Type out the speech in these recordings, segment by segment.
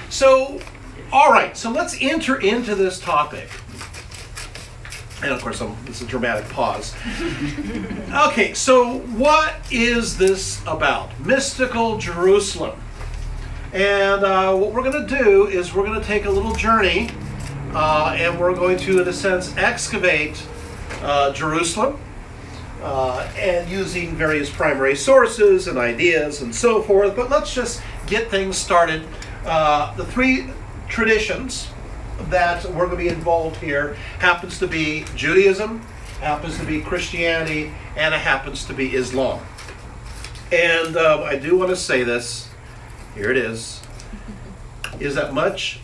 So, all right, so let's enter into this topic. And of course, this is a dramatic pause. Okay, so what is this about? Mystical Jerusalem. And what we're going to do is we're going to take a little journey, and we're going to, in a sense, excavate Jerusalem, and using various primary sources and ideas and so forth. But let's just get things started. The three traditions that we're going to be involved here happens to be Judaism, happens to be Christianity, and it happens to be Islam. And I do want to say this, here it is that much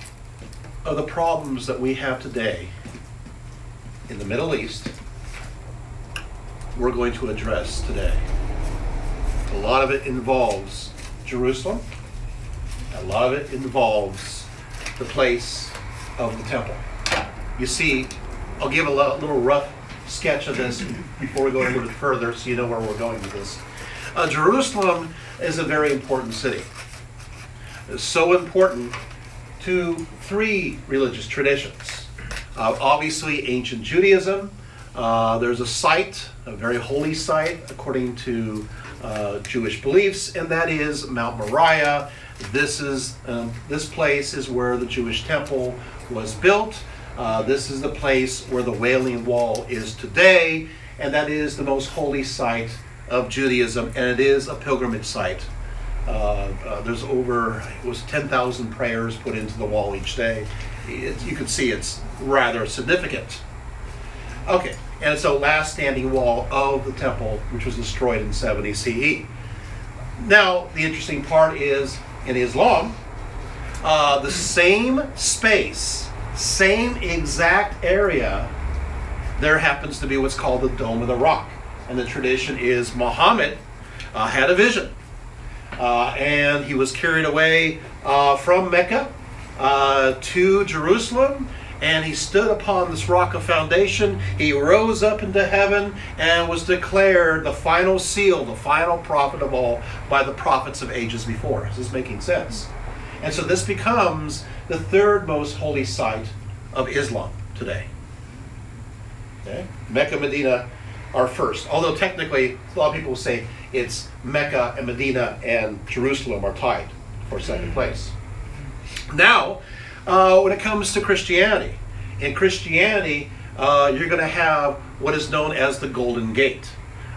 of the problems that we have today in the Middle East, we're going to address today. A lot of it involves Jerusalem. A lot of it involves the place of the temple. You see, I'll give a little rough sketch of this before we go a little bit further so you know where we're going with this. Jerusalem is a very important city. It's so important to three religious traditions. Obviously, ancient Judaism. There's a site, a very holy site, according to Jewish beliefs, and that is Mount Moriah. This place is where the Jewish temple was built. This is the place where the Whaley Wall is today, and that is the most holy site of Judaism, and it is a pilgrimage site. There's over 10,000 prayers put into the wall each day. You can see it's rather significant. Okay, and it's the last standing wall of the temple, which was destroyed in 70 CE. Now, the interesting part is, in Islam, the same space, same exact area, there happens to be what's called the Dome of the Rock. And the tradition is Muhammad had a vision. And he was carried away from Mecca to Jerusalem, and he stood upon this rock of foundation. He rose up into heaven and was declared the final seal, the final prophet of all, by the prophets of ages before. Is this making sense? And so this becomes the third most holy site of Islam today. Okay? Mecca, Medina are first. Although technically, a lot of people say it's Mecca and Medina and Jerusalem are tied for second place. Now, when it comes to Christianity, in Christianity, you're going to have what is known as the Golden Gate.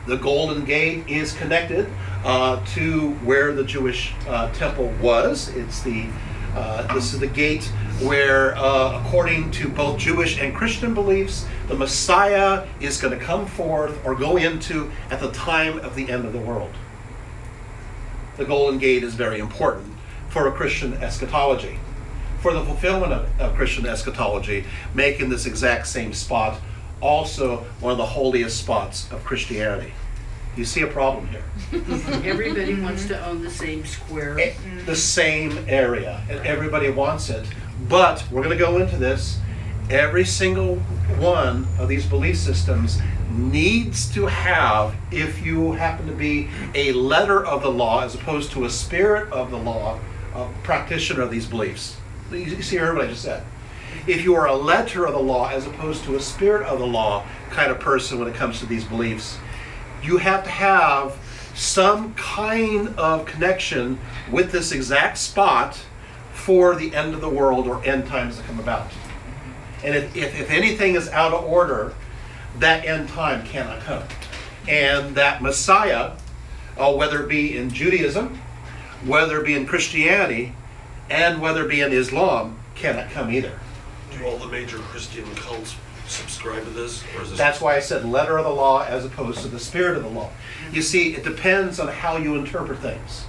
The Golden Gate is connected to where the Jewish temple was. This is the gate where, according to both Jewish and Christian beliefs, the Messiah is going to come forth or go into at the time of the end of the world. The Golden Gate is very important for a Christian eschatology, for the fulfillment of Christian eschatology, making this exact same spot also one of the holiest spots of Christianity. You see a problem here. Everybody wants to own the same square. The same area, and everybody wants it. But we're going to go into this. Every single one of these belief systems needs to have, if you happen to be a letter of the law as opposed to a spirit of the law, practitioner of these beliefs. You see, heard what I just said. If you are a letter of the law as opposed to a spirit of the law kind of person when it comes to these beliefs, you have to have some kind of connection with this exact spot for the end of the world or end times to come about. And if anything is out of order, that end time cannot come. And that Messiah, whether it be in Judaism, whether it be in Christianity, and whether it be in Islam, cannot come either. Do all the major Christian cults subscribe to this? Or is this... That's why I said letter of the law as opposed to the spirit of the law. You see, it depends on how you interpret things.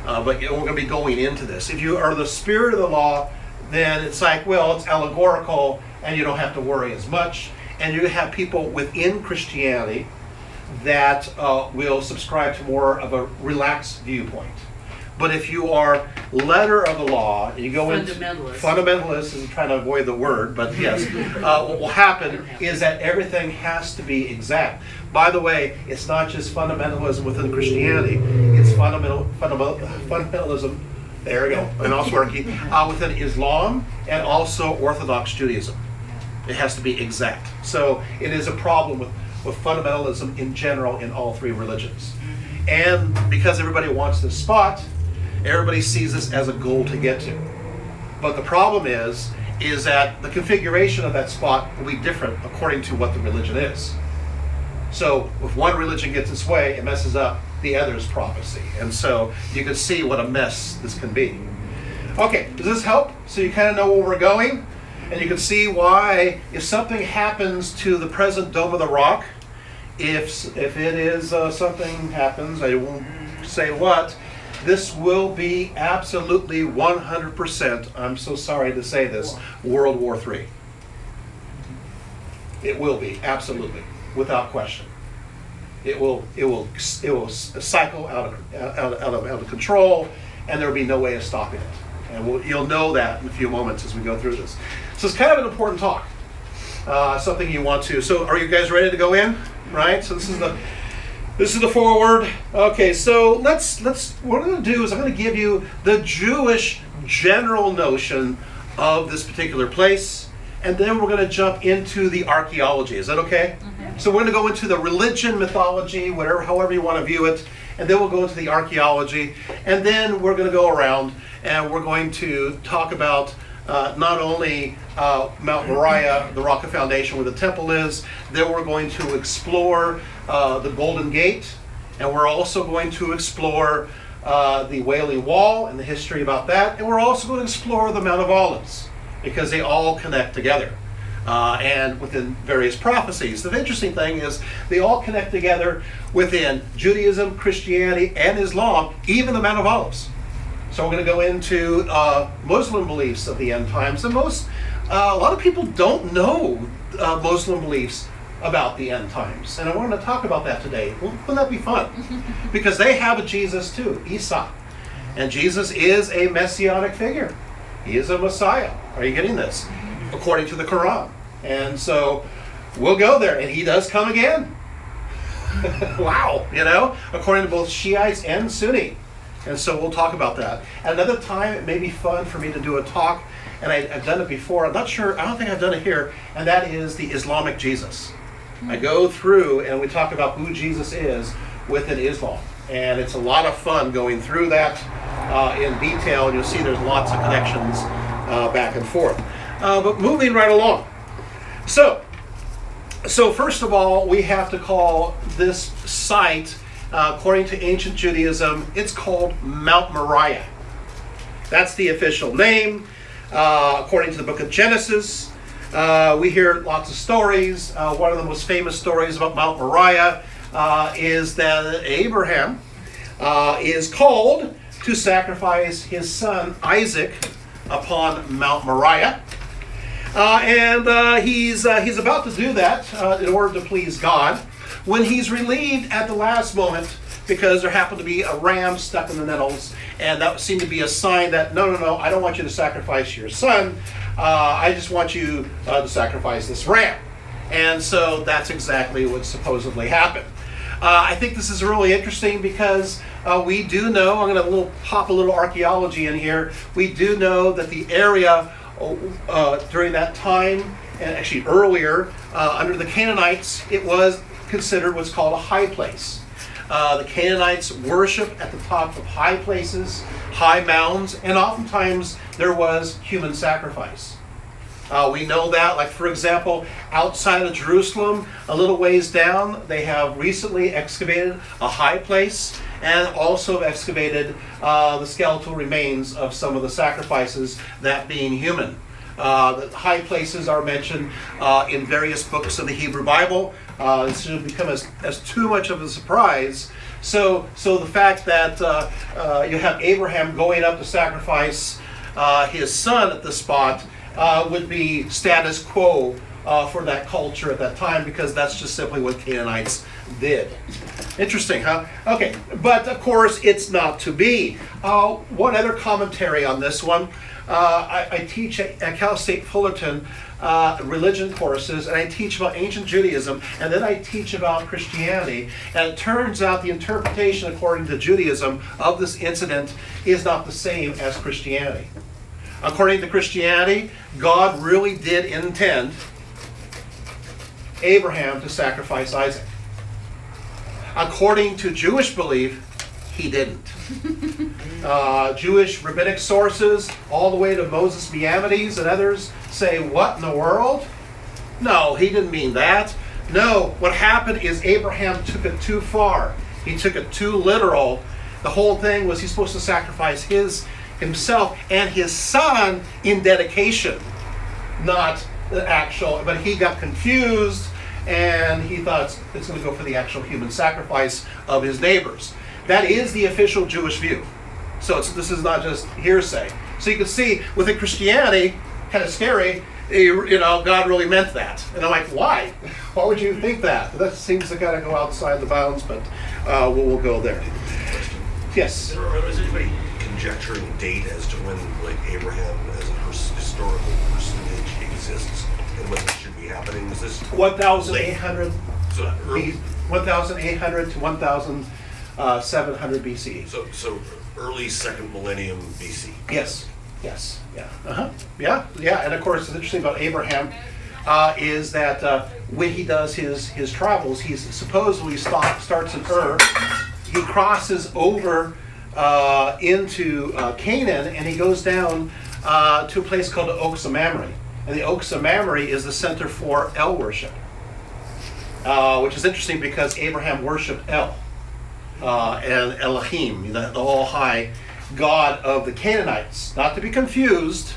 But we're going to be going into this. If you are the spirit of the law, then it's like, well, it's allegorical and you don't have to worry as much. And you have people within Christianity that will subscribe to more of a relaxed viewpoint. But if you are letter of the law, and you go into fundamentalist, is trying to avoid the word, but yes, what will happen is that everything has to be exact. By the way, it's not just fundamentalism within Christianity; it's fundamentalism There we go. And also within Islam and also Orthodox Judaism. It has to be exact. So it is a problem with fundamentalism in general in all three religions. And because everybody wants this spot, everybody sees this as a goal to get to. But the problem is that the configuration of that spot will be different according to what the religion is. So if one religion gets its way, it messes up the other's prophecy. And so you can see what a mess this can be. Okay, does this help? So you kind of know where we're going? And you can see why, if something happens to the present Dome of the Rock, if it is something happens, I won't say what, this will be absolutely 100%, I'm so sorry to say this, World War III. It will be, absolutely, without question. It will cycle out of control, and there will be no way of stopping it. And you'll know that in a few moments as we go through this. So it's kind of an important talk. Something you want to. So are you guys ready to go in? Right. So this is the foreword. Okay. So let's. What I'm going to do is I'm going to give you the Jewish general notion of this particular place, and then we're going to jump into the archaeology. Is that okay? Mm-hmm. So we're going to go into the religion, mythology, however you want to view it, and then we'll go into the archaeology, and then we're going to go around and we're going to talk about not only Mount Moriah, the rock of foundation where the temple is, then we're going to explore the Golden Gate, and we're also going to explore the Whaley Wall and the history about that, and we're also going to explore the Mount of Olives, because they all connect together. And within various prophecies. The interesting thing is they all connect together within Judaism, Christianity, and Islam, even the Mount of Olives. So we're going to go into Muslim beliefs of the end times. And a lot of people don't know Muslim beliefs about the end times. And I want to talk about that today. Wouldn't that be fun? Because they have a Jesus too, Isa. And Jesus is a messianic figure. He is a Messiah. Are you getting this? According to the Quran. And so we'll go there. And he does come again. Wow. According to both Shiites and Sunni. And so we'll talk about that. At another time, it may be fun for me to do a talk, and I've done it before. I'm not sure, I don't think I've done it here, and that is the Islamic Jesus. I go through and we talk about who Jesus is within Islam. And it's a lot of fun going through that in detail, and you'll see there's lots of connections back and forth. But moving right along. So first of all, we have to call this site, according to ancient Judaism, it's called Mount Moriah. That's the official name. According to the book of Genesis, we hear lots of stories. One of the most famous stories about Mount Moriah is that Abraham is called to sacrifice his son Isaac upon Mount Moriah. And he's about to do that in order to please God, when he's relieved at the last moment because there happened to be a ram stuck in the nettles, and that seemed to be a sign that, no, I don't want you to sacrifice your son. I just want you to sacrifice this ram. And so that's exactly what supposedly happened. I think this is really interesting because we do know, I'm going to pop a little archaeology in here, we do know that the area during that time, and actually earlier, under the Canaanites, it was considered what's called a high place. The Canaanites worship at the top of high places, high mounds, and oftentimes there was human sacrifice. We know that, like for example, outside of Jerusalem, a little ways down, they have recently excavated a high place and also excavated the skeletal remains of some of the sacrifices, that being human. The high places are mentioned in various books of the Hebrew Bible. This should become as too much of a surprise. So the fact that you have Abraham going up to sacrifice his son at the spot would be status quo for that culture at that time, because that's just simply what Canaanites did. Interesting, huh? Okay, but of course it's not to be. One other commentary on this one. I teach at Cal State Fullerton religion courses, and I teach about ancient Judaism, and then I teach about Christianity. And it turns out the interpretation according to Judaism of this incident is not the same as Christianity. According to Christianity, God really did intend Abraham to sacrifice Isaac. According to Jewish belief, he didn't. Jewish rabbinic sources, all the way to Moses Maimonides and others, say, what in the world? No, he didn't mean that. No, what happened is Abraham took it too far. He took it too literal. The whole thing was he's supposed to sacrifice himself and his son in dedication, not the actual, but he got confused and he thought it's going to go for the actual human sacrifice of his neighbors. That is the official Jewish view. So this is not just hearsay. So you can see within Christianity, kind of scary, God really meant that. And I'm like, why? Why would you think that? That seems to kind of go outside the bounds, but we'll go there. Question. Yes? Is anybody conjecturing date as to when, like, Abraham as a historical personage exists and when this should be happening? Is this 1,800 so early? 1,800 to 1,700 BCE. So early second millennium BC. Yes. Yeah. Yeah. And of course, what's interesting about Abraham is that when he does his travels, he supposedly starts in Ur. He crosses over into Canaan, and he goes down to a place called the Oaks of Mamre. And the Oaks of Mamre is the center for El worship, which is interesting because Abraham worshipped El and Elohim, the All-High God of the Canaanites, not to be confused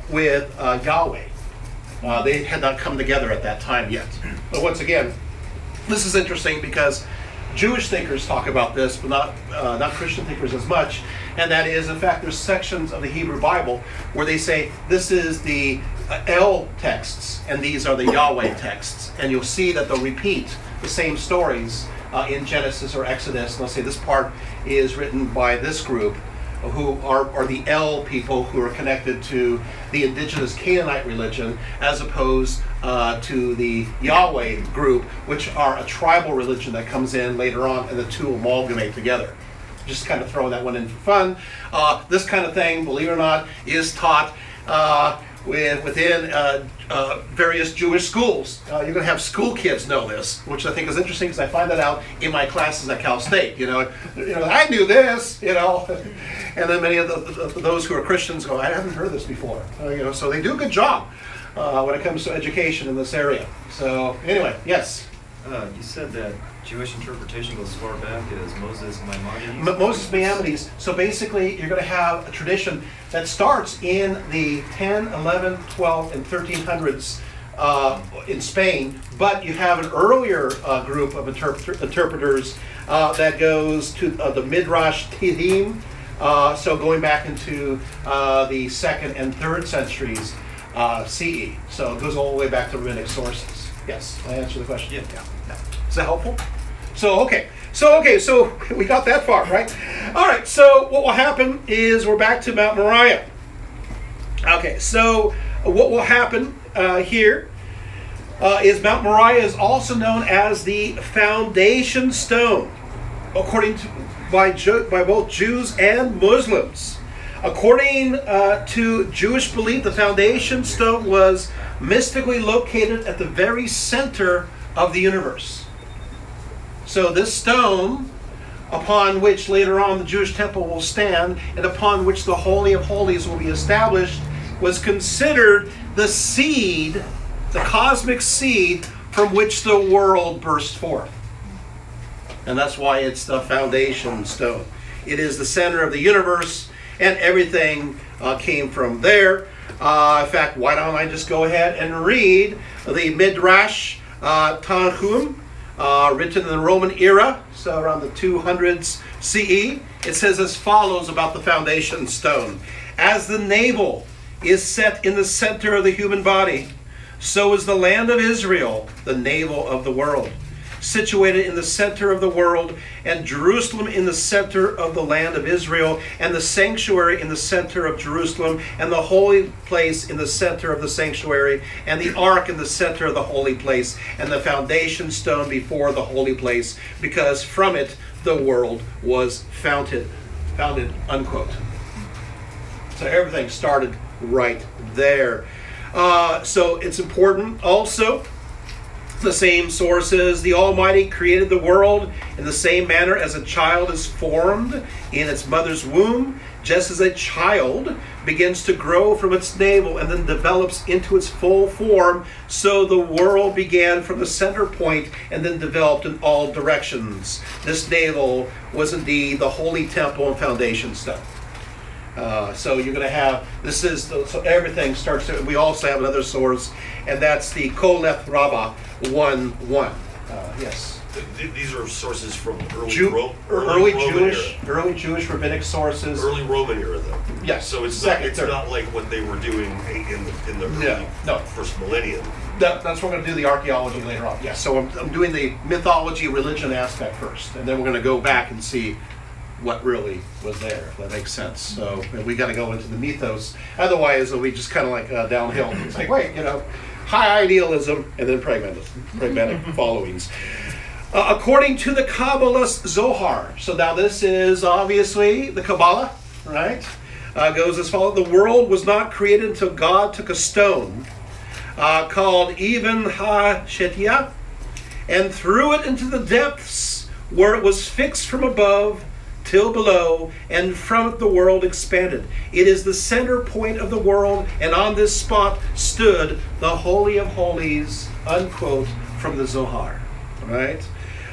with Yahweh. They had not come together at that time yet. But once again, this is interesting because Jewish thinkers talk about this, but not Christian thinkers as much. And that is, in fact, there's sections of the Hebrew Bible where they say this is the El texts and these are the Yahweh texts. And you'll see that they'll repeat the same stories in Genesis or Exodus. And they'll say this part is written by this group who are the El people who are connected to the indigenous Canaanite religion, as opposed to the Yahweh group, which are a tribal religion that comes in later on, and the two amalgamate together. Just kind of throwing that one in for fun. This kind of thing, believe it or not, is taught within various Jewish schools. You're going to have school kids know this, which I think is interesting because I find that out in my classes at Cal State. I knew this, and then many of those who are Christians go, I haven't heard this before. So they do a good job when it comes to education in this area. So anyway, yes. You said that Jewish interpretation goes as far back as Moses Maimonides. Moses Maimonides. So basically, you're going to have a tradition that starts in the 10, 11, 12, and 1300s in Spain, but you have an earlier group of interpreters that goes to the Midrash Tehillim, so going back into the 2nd and 3rd centuries CE. So it goes all the way back to rabbinic sources. Yes, I answered the question. Yeah. Is that helpful? So we got that far, right? All right, so what will happen is we're back to Mount Moriah. Okay, so what will happen here is Mount Moriah is also known as the foundation stone, according to by both Jews and Muslims. According to Jewish belief, the foundation stone was mystically located at the very center of the universe. So this stone, upon which later on the Jewish temple will stand, and upon which the Holy of Holies will be established, was considered the seed, the cosmic seed from which the world burst forth. And that's why it's the foundation stone. It is the center of the universe, and everything came from there. In fact, why don't I just go ahead and read the Midrash Tanhum, written in the Roman era, so around the 200s CE. It says as follows about the foundation stone. As the navel is set in the center of the human body, so is the land of Israel the navel of the world. situated in the center of the world, and Jerusalem in the center of the land of Israel, and the sanctuary in the center of Jerusalem, and the holy place in the center of the sanctuary, and the ark in the center of the holy place, and the foundation stone before the holy place, because from it the world was founded, unquote. So everything started right there. So it's important also, the same sources, the Almighty created the world in the same manner as a child is formed in its mother's womb, just as a child begins to grow from its navel and then develops into its full form, so the world began from the center point and then developed in all directions. This navel was indeed the holy temple and foundation stone. So you're going to have, so everything starts to, we also have another source, and that's the Koleth Rabbah 1:1. Yes. These are sources from early Jewish rabbinic sources. Early Roman era, though. Yes. So it's Second, not like what they were doing in the early first millennium. That's what we're going to do the archaeology later on. Yes. So I'm doing the mythology, religion aspect first, and then we're going to go back and see what really was there, if that makes sense. So we got to go into the mythos. Otherwise, it'll be just kind of like downhill. It's like, wait, high idealism and then pragmatic followings. According to the Kabbalist Zohar, so now this is obviously the Kabbalah, right? Goes as follows: the world was not created until God took a stone called Even Ha-Shetia and threw it into the depths where it was fixed from above till below, and from it the world expanded. It is the center point of the world, and on this spot stood the Holy of Holies, unquote, from the Zohar, right?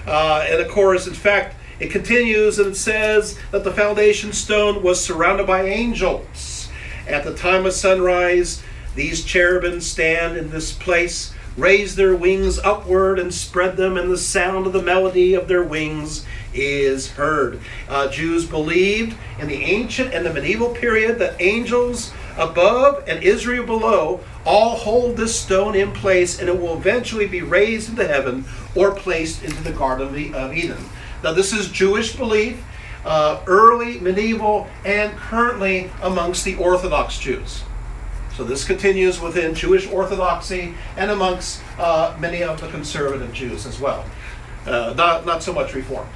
And of course, in fact, it continues and says that the foundation stone was surrounded by angels. At the time of sunrise, these cherubim stand in this place, raise their wings upward and spread them, and the sound of the melody of their wings is heard. Jews believed in the ancient and the medieval period that angels above and Israel below all hold this stone in place, and it will eventually be raised into heaven or placed into the Garden of Eden. Now this is Jewish belief, early, medieval, and currently amongst the Orthodox Jews. So this continues within Jewish Orthodoxy and amongst many of the conservative Jews as well. Not so much Reformed.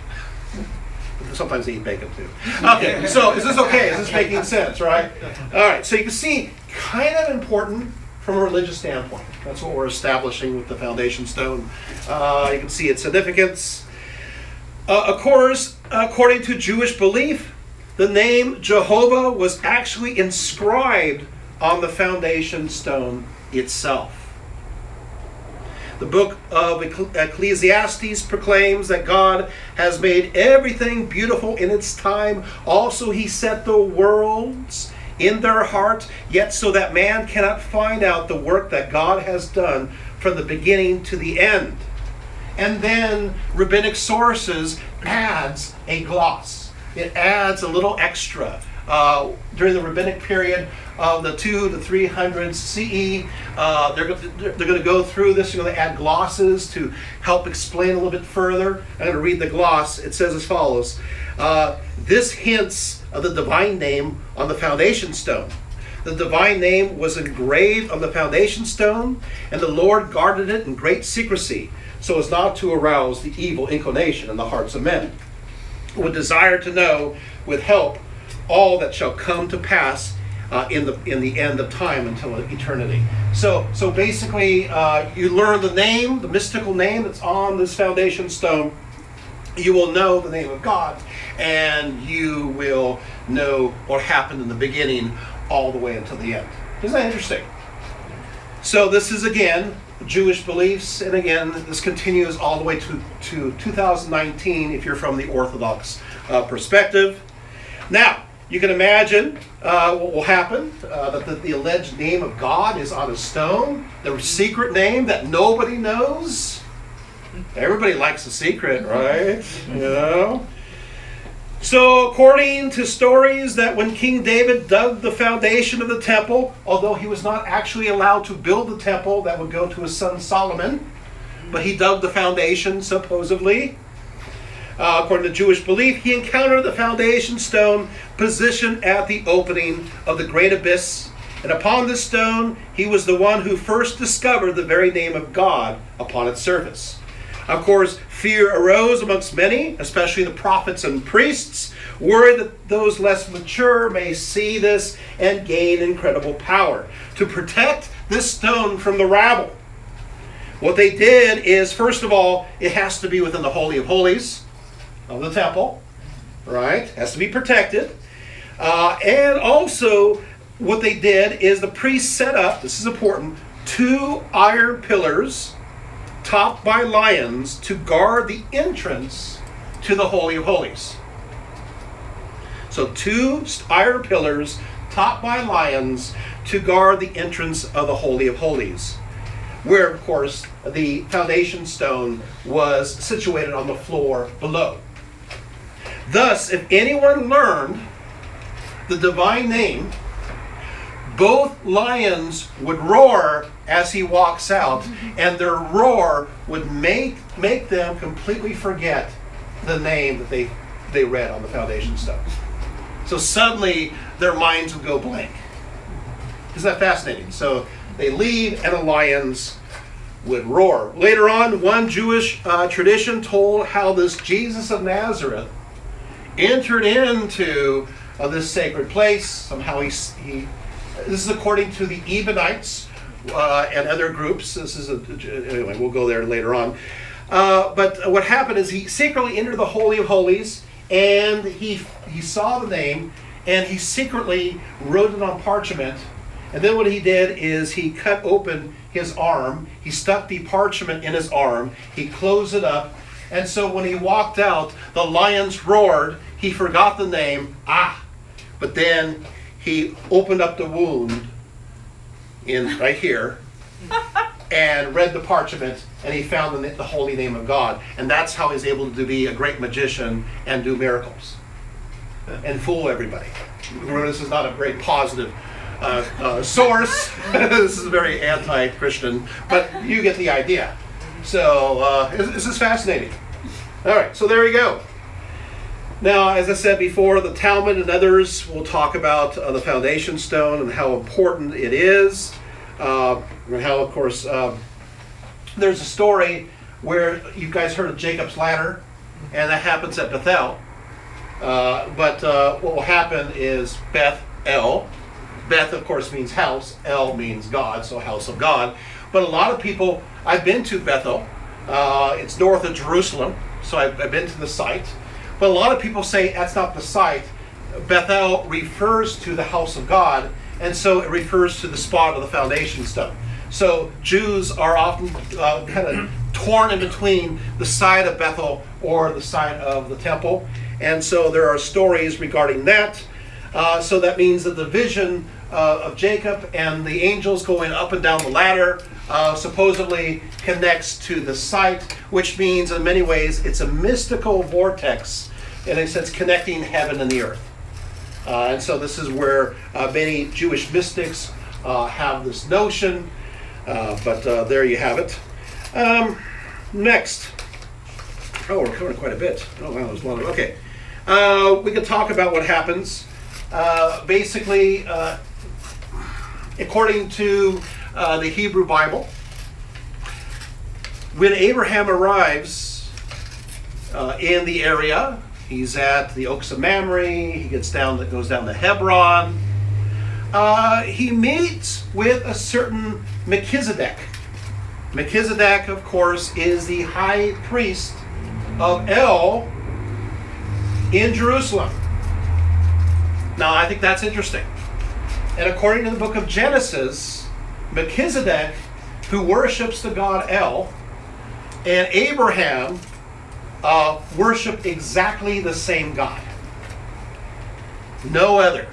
Sometimes they eat bacon too. Okay, so is this okay? Is this making sense, right? All right, so you can see, kind of important from a religious standpoint. That's what we're establishing with the foundation stone. You can see its significance. Of course, according to Jewish belief, the name Jehovah was actually inscribed on the foundation stone itself. The book of Ecclesiastes proclaims that God has made everything beautiful in its time. Also, he set the worlds in their heart, yet so that man cannot find out the work that God has done from the beginning to the end. And then rabbinic sources adds a gloss. It adds a little extra. During the rabbinic period of the 200 to 300 CE, they're going to go through this. They're going to add glosses to help explain a little bit further. I'm going to read the gloss. It says as follows. This hints of the divine name on the foundation stone. The divine name was engraved on the foundation stone, and the Lord guarded it in great secrecy, so as not to arouse the evil inclination in the hearts of men, who would desire to know with help all that shall come to pass in the end of time until eternity. So basically, you learn the name, the mystical name that's on this foundation stone. You will know the name of God, and you will know what happened in the beginning all the way until the end. Isn't that interesting? So this is, again, Jewish beliefs, and again, this continues all the way to 2019 if you're from the Orthodox perspective. Now, you can imagine what will happen, that the alleged name of God is on a stone, the secret name that nobody knows. Everybody likes a secret, right? You know? So according to stories that when King David dug the foundation of the temple, although he was not actually allowed to build the temple, that would go to his son Solomon, but he dug the foundation, supposedly. According to Jewish belief, he encountered the foundation stone positioned at the opening of the great abyss. And upon this stone, he was the one who first discovered the very name of God upon its surface. Of course, fear arose amongst many, especially the prophets and priests, worried that those less mature may see this and gain incredible power to protect this stone from the rabble. What they did is, first of all, it has to be within the Holy of Holies of the temple, right? It has to be protected. And also, what they did is the priests set up, this is important, 2 iron pillars topped by lions to guard the entrance to the Holy of Holies. So 2 iron pillars topped by lions to guard the entrance of the Holy of Holies, where, of course, the foundation stone was situated on the floor below. Thus, if anyone learned the divine name, both lions would roar as he walks out, and their roar would make them completely forget the name that they read on the foundation stone. So suddenly their minds would go blank. Isn't that fascinating? So they leave and the lions would roar. Later on, one Jewish tradition told how this Jesus of Nazareth entered into this sacred place. Somehow this is according to the Ebionites and other groups. Anyway, we'll go there later on. But what happened is he secretly entered the Holy of Holies, and he saw the name, and he secretly wrote it on parchment. And then what he did is he cut open his arm. He stuck the parchment in his arm. He closed it up. And so when he walked out, the lions roared. He forgot the name. But then he opened up the wound right here and read the parchment, and he found the holy name of God. And that's how he's able to be a great magician and do miracles and fool everybody. Remember, this is not a very positive source. This is very anti-Christian, but you get the idea. So this is fascinating. All right, so there you go. Now, as I said before, the Talmud and others will talk about the foundation stone and how important it is. And how, of course, there's a story where you guys heard of Jacob's ladder, and that happens at Bethel. But what will happen is Beth-El. Beth, of course, means house. El means God, so house of God. But a lot of people, I've been to Bethel. It's north of Jerusalem, so I've been to the site. But a lot of people say that's not the site. Bethel refers to the house of God, and so it refers to the spot of the foundation stone. So Jews are often kind of torn in between the side of Bethel or the side of the temple. And so there are stories regarding that. So that means that the vision of Jacob and the angels going up and down the ladder supposedly connects to the site, which means in many ways it's a mystical vortex, in a sense connecting heaven and the earth. And so this is where many Jewish mystics have this notion, but there you have it. Next. Oh, we're covering quite a bit. Oh, wow, there's a lot of, okay. We can talk about what happens. Basically, according to the Hebrew Bible, when Abraham arrives in the area, he's at the Oaks of Mamre, he goes down to Hebron, he meets with a certain Melchizedek. Melchizedek, of course, is the high priest of El in Jerusalem. Now, I think that's interesting. And according to the book of Genesis, Melchizedek, who worships the god El, and Abraham worship exactly the same God. No other.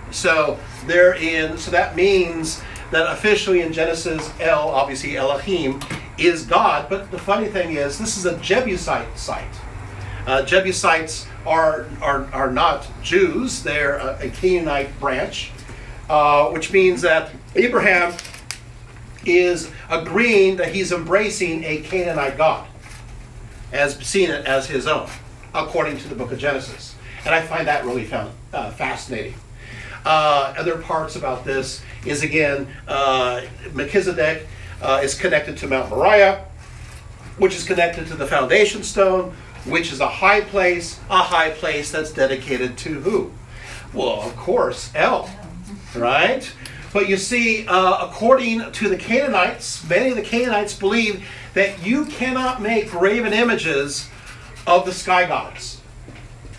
So that means that officially in Genesis, El, obviously Elohim, is God. But the funny thing is, this is a Jebusite site. Jebusites are not Jews. They're a Canaanite branch, which means that Abraham is agreeing that he's embracing a Canaanite god, as seeing it as his own, according to the book of Genesis. And I find that really fascinating. Other parts about this is, again, Melchizedek is connected to Mount Moriah, which is connected to the foundation stone, which is a high place that's dedicated to who? Well, of course, El, right? But you see, according to the Canaanites, many of the Canaanites believe that you cannot make graven images of the sky gods.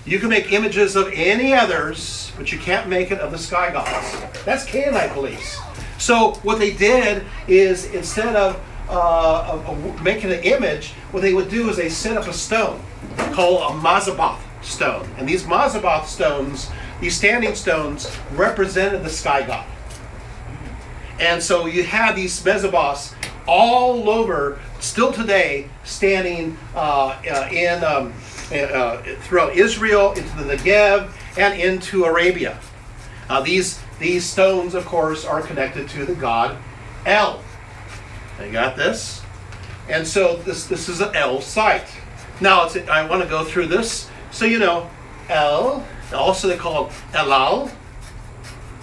You can make images of any others, but you can't make it of the sky gods. That's Canaanite beliefs. So what they did is, instead of making an image, what they would do is they set up a stone called a Mazaboth Stone. And these Mazaboth stones, these standing stones, represented the sky god. And so you had these Mazaboths all over, still today, standing throughout Israel, into the Negev, and into Arabia. These stones, of course, are connected to the god El. You got this? And so this is an El site. Now, I want to go through this. So you know, El, also they call it Elal.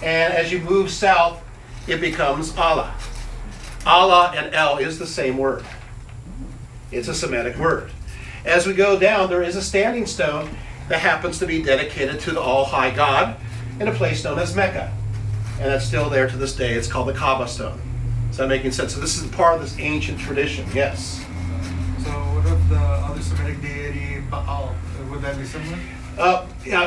And as you move south, it becomes Allah. Allah and El is the same word. It's a Semitic word. As we go down, there is a standing stone that happens to be dedicated to the All-High God in a place known as Mecca. And that's still there to this day. It's called the Kaaba stone. Is that making sense? So this is part of this ancient tradition. Yes? So what of the other Semitic deity, Baal? Would that be similar?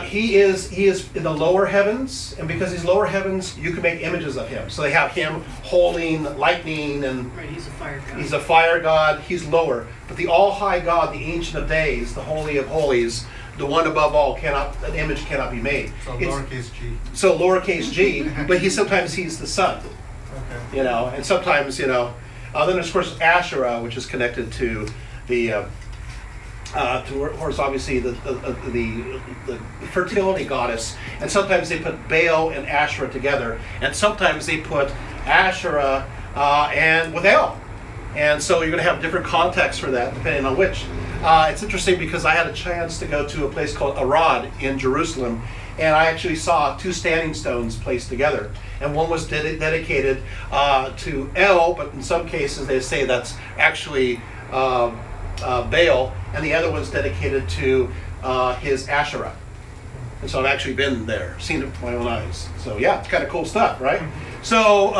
He is in the lower heavens, and because he's lower heavens, you can make images of him. So they have him holding lightning, and Right, he's a fire god. he's a fire god. He's lower, but the all-high God, the Ancient of Days, the Holy of Holies, the one above all, an image cannot be made. So It's- lowercase g. So lowercase g, but sometimes he's the sun, Okay. you know, and sometimes, you know, then there's of course Asherah, which is connected to the of course, obviously the fertility goddess, and sometimes they put Baal and Asherah together, and sometimes they put Asherah and with El, and so you're going to have different contexts for that depending on which. It's interesting because I had a chance to go to a place called Arad in Jerusalem, and I actually saw two standing stones placed together, and one was dedicated to El, but in some cases they say that's actually Baal, and the other one's dedicated to his Asherah. And so I've actually been there, seen it with my own eyes. So yeah, it's kind of cool stuff, right? So,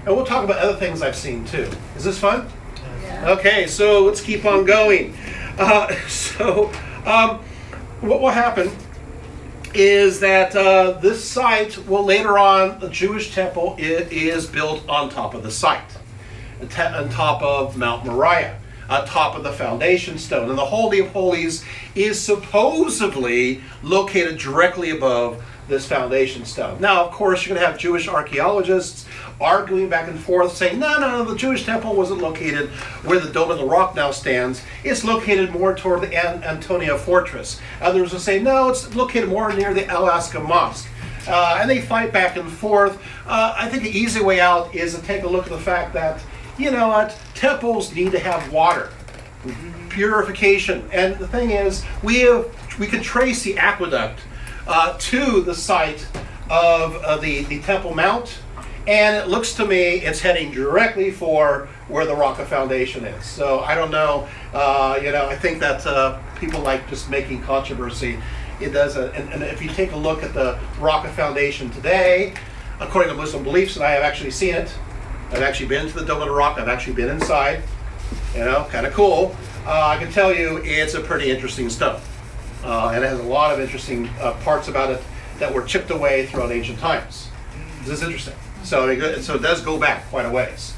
and we'll talk about other things I've seen too. Is this fun? Yeah. Okay, so let's keep on going. What will happen is that this site will later on, the Jewish temple is built on top of the site, on top of Mount Moriah, on top of the foundation stone. And the Holy of Holies is supposedly located directly above this foundation stone. Now, of course, you're going to have Jewish archaeologists arguing back and forth, saying, no, the Jewish temple wasn't located where the Dome of the Rock now stands. It's located more toward the Antonia Fortress. Others will say, no, it's located more near the Al-Aqsa Mosque. And they fight back and forth. I think the easy way out is to take a look at the fact that, you know what, temples need to have water, purification. And the thing is, we can trace the aqueduct to the site of the Temple Mount, and it looks to me it's heading directly for where the Rock of Foundation is. So I don't know, I think that people like just making controversy. It does, and if you take a look at the Rock of Foundation today, according to Muslim beliefs, and I have actually seen it, I've actually been to the Dome of the Rock, I've actually been inside, kind of cool. I can tell you it's a pretty interesting stone. And it has a lot of interesting parts about it that were chipped away throughout ancient times. This is interesting. So it does go back quite a ways.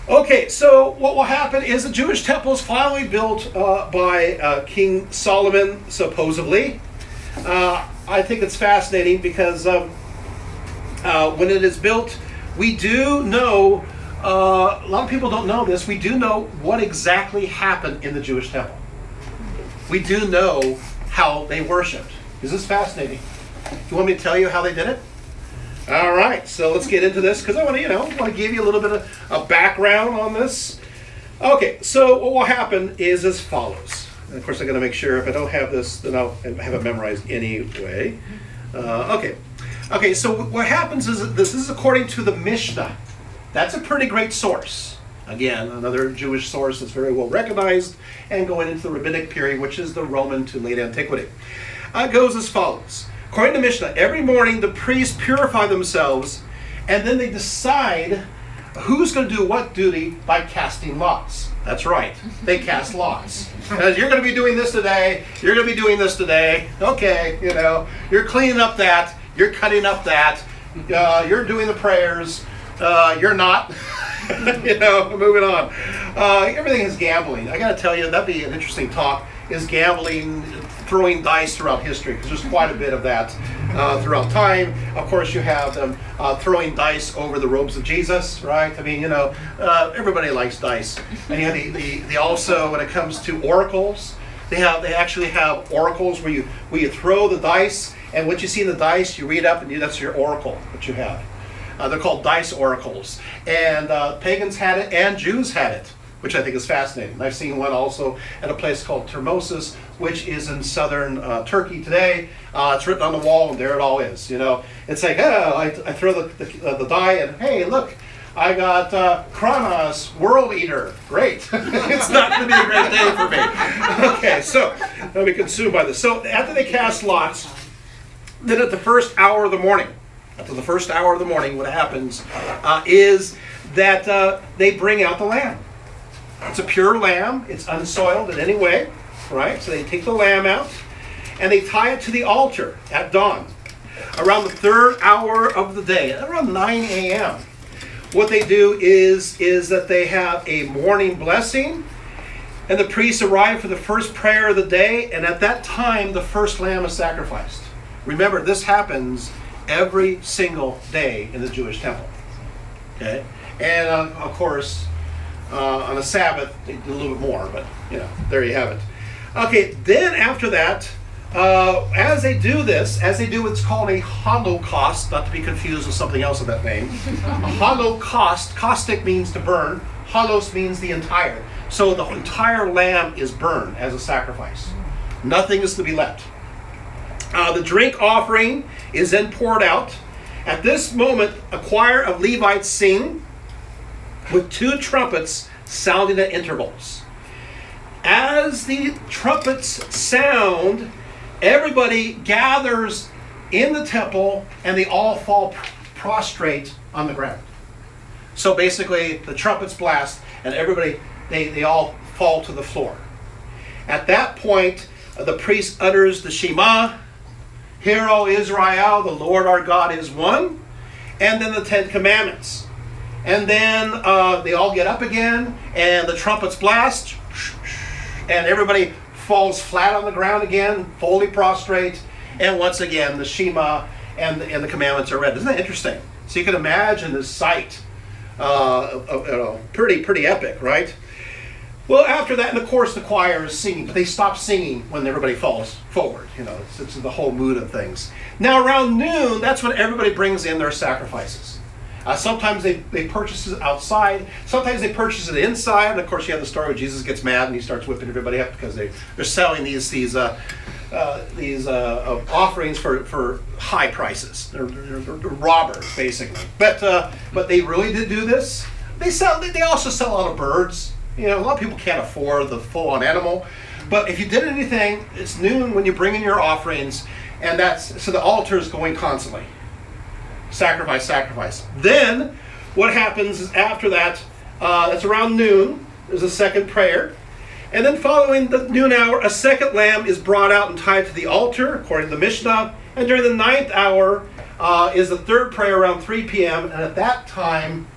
Okay, so what will happen is the Jewish temple is finally built by King Solomon, supposedly. I think it's fascinating because when it is built, we do know, a lot of people don't know this, we do know what exactly happened in the Jewish temple. We do know how they worshipped. Is this fascinating? You want me to tell you how they did it? All right, so let's get into this because I want to give you a little bit of a background on this. Okay, so what will happen is as follows. And of course, I'm going to make sure if I don't have this, then I'll have it memorized anyway. Okay, so what happens is that this is according to the Mishnah. That's a pretty great source. Again, another Jewish source that's very well recognized and going into the rabbinic period, which is the Roman to late antiquity. It goes as follows. According to Mishnah, every morning the priests purify themselves and then they decide who's going to do what duty by casting lots. That's right. They cast lots. Because you're going to be doing this today, you're going to be doing this today. Okay, you're cleaning up that, you're cutting up that, you're doing the prayers, you're not. Moving on. Everything is gambling. I got to tell you, that'd be an interesting talk, is gambling, throwing dice throughout history, because there's quite a bit of that throughout time. Of course, you have them throwing dice over the robes of Jesus, right? I mean, everybody likes dice. And you have the also, when it comes to oracles, they actually have oracles where you throw the dice, and what you see in the dice, you read up, and that's your oracle that you have. They're called dice oracles. And pagans had it, and Jews had it, which I think is fascinating. I've seen one also at a place called Termosus, which is in southern Turkey today. It's written on the wall, and there it all is. It's like, I throw the die, and hey, look, I got Kronos, World Eater. Great. It's not going to be a great day for me. Okay, so I'll be consumed by this. So after they cast lots, then at the first hour of the morning, what happens is that they bring out the lamb. It's a pure lamb. It's unsoiled in any way, right? So they take the lamb out and they tie it to the altar at dawn, around the third hour of the day, around 9 a.m. What they do is that they have a morning blessing, and the priests arrive for the first prayer of the day, and at that time the first lamb is sacrificed. Remember, this happens every single day in the Jewish temple. Okay? And of course, on a Sabbath, they do a little bit more, but there you have it. Okay, then after that, as they do what's called a holocaust, not to be confused with something else of that name. A holocaust, caustic means to burn, holos means the entire. So the entire lamb is burned as a sacrifice. Nothing is to be left. The drink offering is then poured out. At this moment, a choir of Levites sing with 2 trumpets sounding at intervals. As the trumpets sound, everybody gathers in the temple and they all fall prostrate on the ground. So basically, the trumpets blast and everybody, they all fall to the floor. At that point, the priest utters the Shema, "Hear, O Israel, the Lord our God is one," and then the 10 Commandments. And then they all get up again, and the trumpets blast, and everybody falls flat on the ground again, fully prostrate, and once again the Shema and the Commandments are read. Isn't that interesting? So you can imagine this sight, pretty epic, right? Well, after that, and of course the choir is singing, but they stop singing when everybody falls forward. It's the whole mood of things. Now around noon, that's when everybody brings in their sacrifices. Sometimes they purchase it outside. Sometimes they purchase it inside. And of course, you have the story where Jesus gets mad and he starts whipping everybody up because they're selling these offerings for high prices. They're robbers, basically. But they really did do this. They also sell a lot of birds. A lot of people can't afford the full-on animal. But if you did anything, it's noon when you bring in your offerings, and so the altar is going constantly. Sacrifice, sacrifice. Then, what happens is after that, it's around noon, there's a second prayer. And then following the noon hour, a second lamb is brought out and tied to the altar, according to the Mishnah. And during the 9th hour is the third prayer around 3 p.m. And at that time,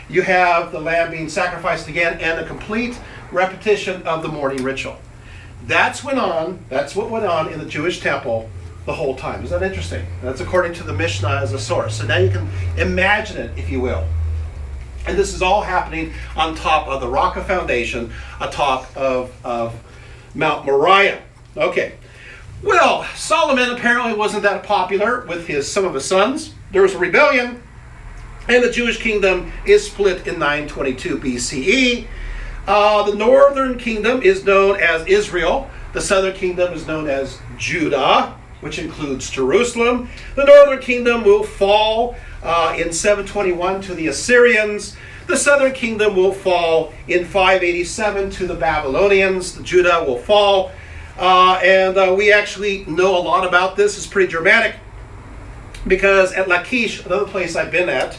you have the lamb being sacrificed again and a complete repetition of the morning ritual. That's what went on in the Jewish temple the whole time. Isn't that interesting? That's according to the Mishnah as a source. So now you can imagine it, if you will. And this is all happening on top of the rock of foundation, atop of Mount Moriah. Okay. Well, Solomon apparently wasn't that popular with some of his sons, there was a rebellion, and the Jewish kingdom is split in 922 BCE. The northern kingdom is known as Israel. The southern kingdom is known as Judah, which includes Jerusalem. The northern kingdom will fall in 721 to the Assyrians. The southern kingdom will fall in 587 to the Babylonians. The Judah will fall. And we actually know a lot about this. It's pretty dramatic because at Lachish, another place I've been at,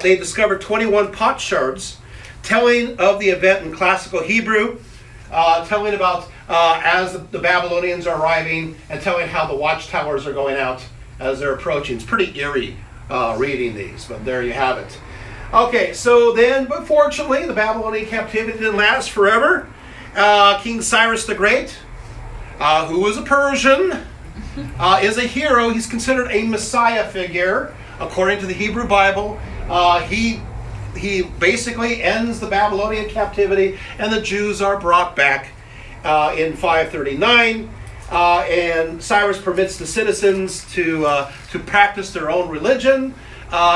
they discovered 21 potsherds telling of the event in classical Hebrew, telling about as the Babylonians are arriving and telling how the watchtowers are going out as they're approaching. It's pretty eerie reading these, but there you have it. Okay, so then, but fortunately, the Babylonian captivity didn't last forever. King Cyrus the Great, who was a Persian, is a hero. He's considered a Messiah figure, according to the Hebrew Bible. He basically ends the Babylonian captivity, and the Jews are brought back in 539. And Cyrus permits the citizens to practice their own religion.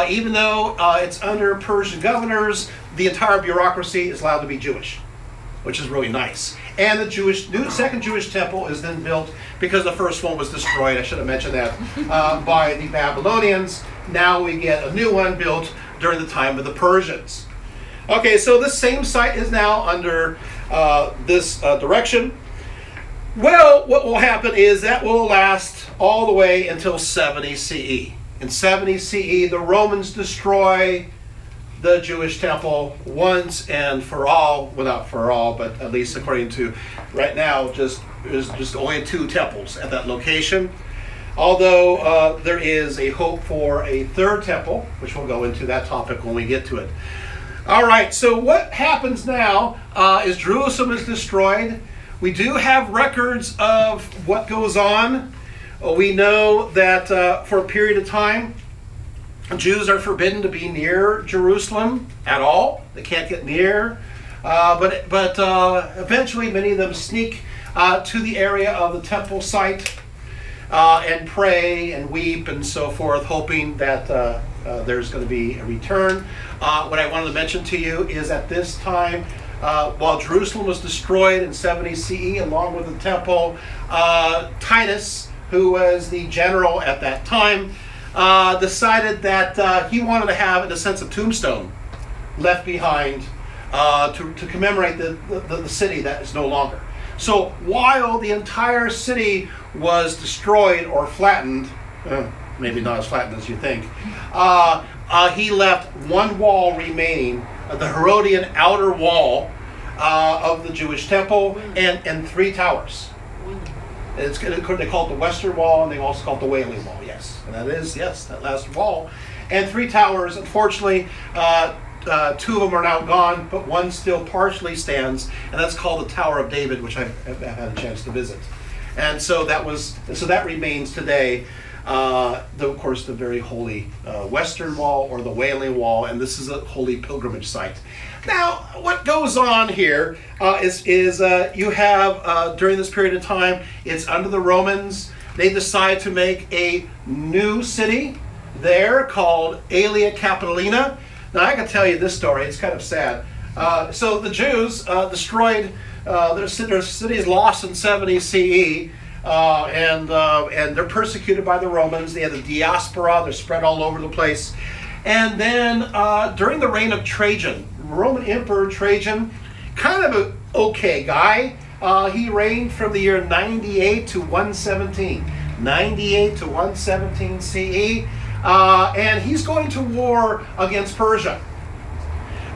Even though it's under Persian governors, the entire bureaucracy is allowed to be Jewish, which is really nice. And the second Jewish temple is then built because the first one was destroyed. I should have mentioned that by the Babylonians. Now we get a new one built during the time of the Persians. Okay, so this same site is now under this direction. Well, what will happen is that will last all the way until 70 CE. In 70 CE, the Romans destroy the Jewish temple once and for all. Well, not for all, but at least according to right now, there's just only 2 temples at that location. Although there is a hope for a third temple, which we'll go into that topic when we get to it. All right, so what happens now is Jerusalem is destroyed. We do have records of what goes on. We know that for a period of time, Jews are forbidden to be near Jerusalem at all. They can't get near. But eventually many of them sneak to the area of the temple site and pray and weep and so forth, hoping that there's going to be a return. What I wanted to mention to you is at this time, while Jerusalem was destroyed in 70 CE along with the temple, Titus, who was the general at that time, decided that he wanted to have, in a sense, a tombstone left behind to commemorate the city that is no longer. So while the entire city was destroyed or flattened, maybe not as flattened as you think, he left one wall remaining, the Herodian outer wall of the Jewish temple, and 3 towers. They call it the Western Wall, and they also call it the Whaley Wall, yes. And that is, yes, that last wall. And 3 towers, unfortunately, 2 of them are now gone, but one still partially stands, and that's called the Tower of David, which I've had a chance to visit. And so that remains today, of course, the very holy Western Wall, or the Whaley Wall, and this is a holy pilgrimage site. Now, what goes on here is you have, during this period of time, it's under the Romans. They decide to make a new city there called Aelia Capitolina. Now, I can tell you this story. It's kind of sad. So the Jews destroyed, their city is lost in 70 CE, and they're persecuted by the Romans. They have the diaspora. They're spread all over the place. And then during the reign of Trajan, Roman Emperor Trajan, kind of an okay guy. He reigned from the year 98 to 117. 98 to 117 CE. And he's going to war against Persia.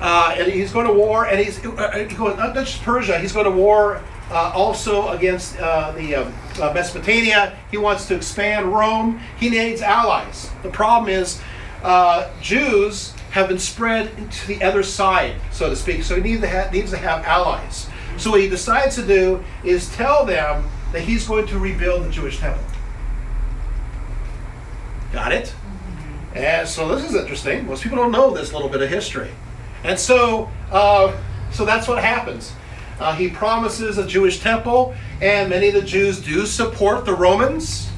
And he's going to war, and he's going not just Persia, he's going to war also against the Mesopotamia. He wants to expand Rome. He needs allies. The problem is Jews have been spread to the other side, so to speak. So he needs to have allies. So what he decides to do is tell them that he's going to rebuild the Jewish temple. Got it? And so this is interesting. Most people don't know this little bit of history. And so that's what happens. He promises a Jewish temple, and many of the Jews do support the Romans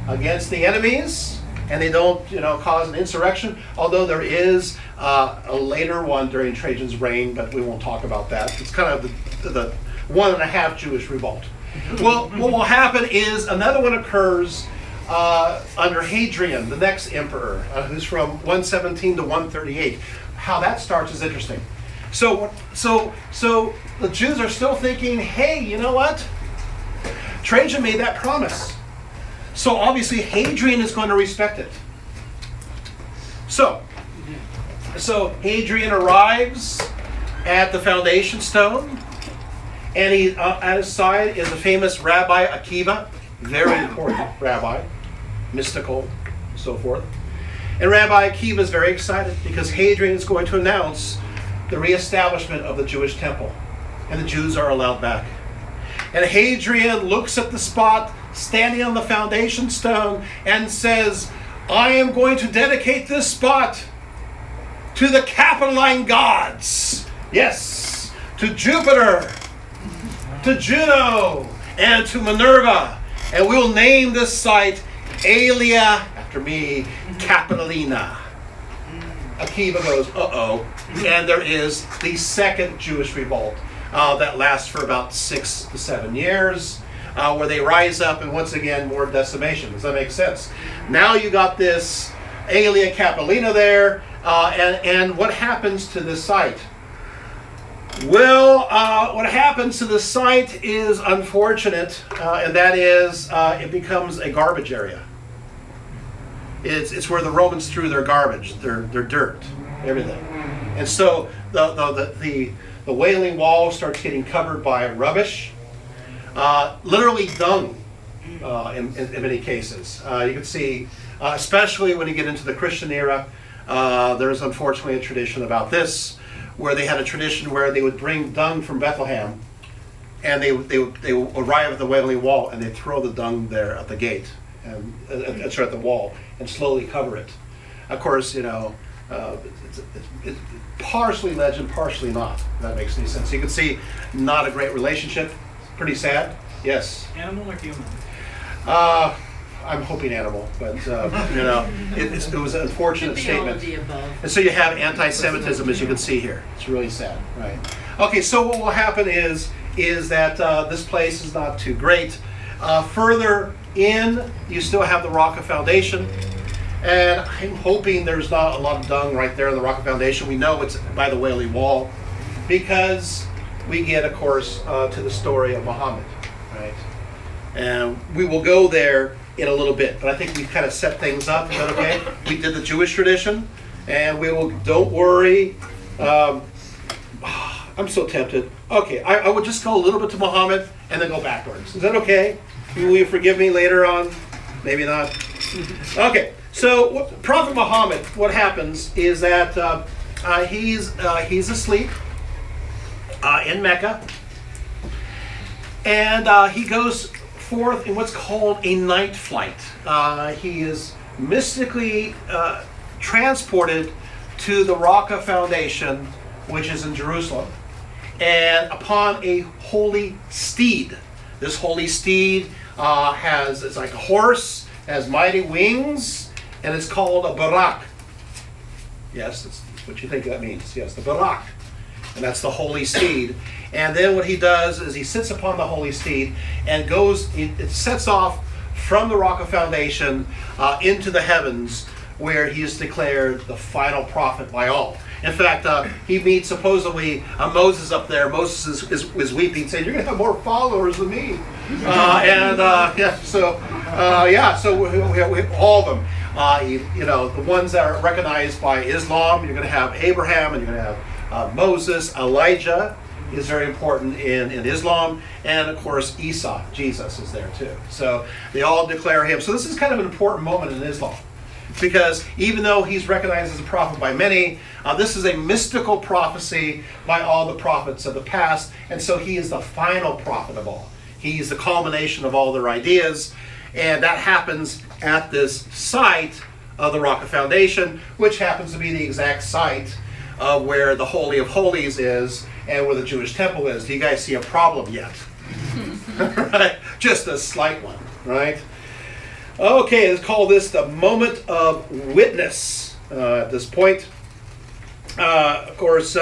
against the enemies. and they don't, cause an insurrection. Although there is a later one during Trajan's reign, but we won't talk about that. It's kind of the 1.5 Jewish revolt. Well, what will happen is another one occurs under Hadrian, the next emperor, who's from 117 to 138. How that starts is interesting. So the Jews are still thinking, hey, you know what? Trajan made that promise. So obviously Hadrian is going to respect it. So Hadrian arrives at the foundation stone, and he at his side is the famous Rabbi Akiva, very important rabbi, mystical, so forth. And Rabbi Akiva is very excited because Hadrian is going to announce the reestablishment of the Jewish temple, and the Jews are allowed back. And Hadrian looks at the spot standing on the foundation stone and says, I am going to dedicate this spot to the Capitoline gods. Yes, to Jupiter, to Juno, and to Minerva. And we will name this site Aelia, after me, Capitolina. Akiva goes, uh-oh. And there is the second Jewish revolt that lasts for about 6 to 7 years, where they rise up, and once again, more decimation. Does that make sense? Now you got this Aelia Capitolina there, and what happens to this site? Well, what happens to the site is unfortunate, and that is it becomes a garbage area. It's where the Romans threw their garbage, their dirt, everything. And so the Whaley Wall starts getting covered by rubbish, literally dung in many cases. You can see, especially when you get into the Christian era, there's unfortunately a tradition about this, where they had a tradition where they would bring dung from Bethlehem, and they would arrive at the Whaley Wall, and they throw the dung there at the gate, and at the wall, and slowly cover it. Of course, it's partially legend, partially not. If that makes any sense. You can see, not a great relationship. Pretty sad. Yes. Animal or human? I'm hoping animal, but it was an unfortunate Could be all statement. of the above. And so you have anti-Semitism, as you can see here. It's really sad, right? Okay, so what will happen is that this place is not too great. Further in, you still have the rock of foundation, and I'm hoping there's not a lot of dung right there in the rock of foundation. We know it's by the Whaley Wall, because we get, of course, to the story of Muhammad, right? And we will go there in a little bit, but I think we've kind of set things up. Is that okay? We did the Jewish tradition, and we will, don't worry. I'm so tempted. Okay, I would just go a little bit to Muhammad and then go backwards. Is that okay? Will you forgive me later on? Maybe not. Okay, so Prophet Muhammad, what happens is that he's asleep in Mecca, and he goes forth in what's called a night flight. He is mystically transported to the Rock of Foundation, which is in Jerusalem, and upon a holy steed. This holy steed it's like a horse, has mighty wings, and it's called a barak. Yes, that's what you think that means. Yes, the barak. And that's the holy steed. And then what he does is he sits upon the holy steed and it sets off from the Rock of Foundation into the heavens, where he is declared the final prophet by all. In fact, he meets supposedly Moses up there. Moses is weeping, saying, "You're going to have more followers than me." So we all of them. The ones that are recognized by Islam, you're going to have Abraham, and you're going to have Moses. Elijah is very important in Islam, and of course Isa, Jesus, is there too. So they all declare him. So this is kind of an important moment in Islam, because even though he's recognized as a prophet by many, this is a mystical prophecy by all the prophets of the past, and so he is the final prophet of all. He's the culmination of all their ideas, and that happens at this site of the Rock of Foundation, which happens to be the exact site of where the Holy of Holies is and where the Jewish temple is. Do you guys see a problem yet? Right? Just a slight one, right? Okay, let's call this the moment of witness at this point. Of course,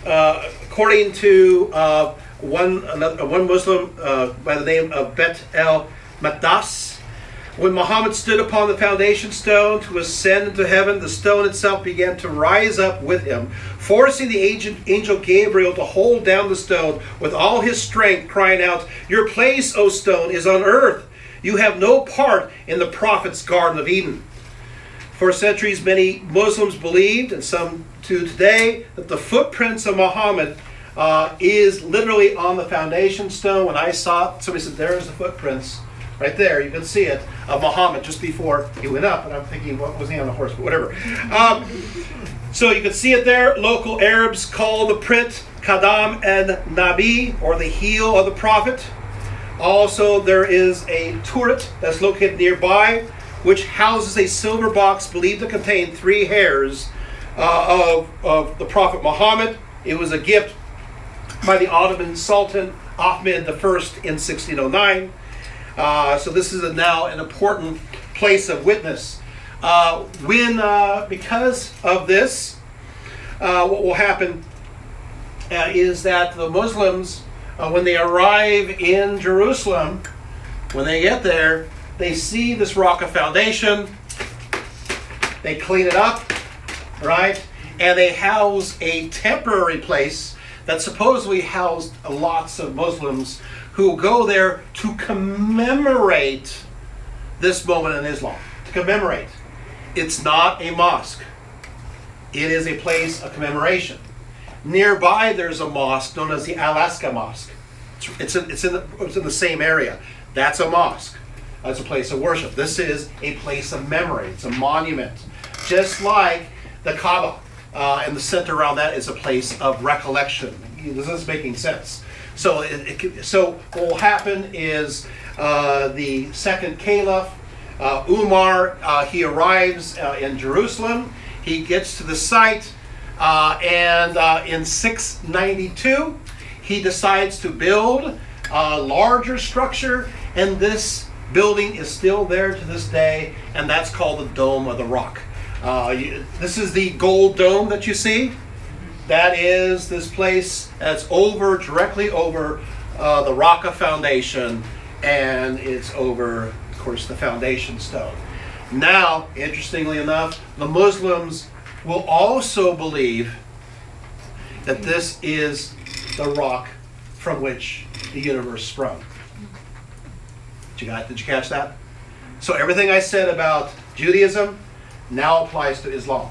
according to one Muslim by the name of Bet el Maqdas, when Muhammad stood upon the foundation stone to ascend into heaven, the stone itself began to rise up with him, forcing the angel Gabriel to hold down the stone with all his strength, crying out, "Your place, O stone, is on earth. You have no part in the prophet's Garden of Eden." For centuries, many Muslims believed, and some to today, that the footprints of Muhammad is literally on the foundation stone. When I saw it, somebody said, "There's the footprints." Right there, you can see it, of Muhammad just before he went up. And I'm thinking, what was he on a horse? But whatever. So you can see it there. Local Arabs call the print Qadam and Nabi, or the heel of the prophet. Also, there is a turret that's located nearby, which houses a silver box believed to contain 3 hairs of the prophet Muhammad. It was a gift by the Ottoman Sultan Ahmed I in 1609. So this is now an important place of witness. Because of this, what will happen is that the Muslims, when they arrive in Jerusalem, when they get there, they see this rock of foundation, they clean it up, right? And they house a temporary place that supposedly housed lots of Muslims who go there to commemorate this moment in Islam. To commemorate. It's not a mosque. It is a place of commemoration. Nearby there's a mosque known as the Alaska Mosque. It's in the same area. That's a mosque. That's a place of worship. This is a place of memory. It's a monument. Just like the Kaaba and the center around that is a place of recollection. This is making sense. So, so what will happen is the second caliph, Umar, he arrives in Jerusalem. He gets to the site, and in 692, he decides to build a larger structure, and this building is still there to this day, and that's called the Dome of the Rock. This is the gold dome that you see. That is this place that's directly over the Raqqa Foundation, and it's over, of course, the foundation stone. Now, interestingly enough, the Muslims will also believe that this is the rock from which the universe sprung. Did you catch that? So everything I said about Judaism now applies to Islam.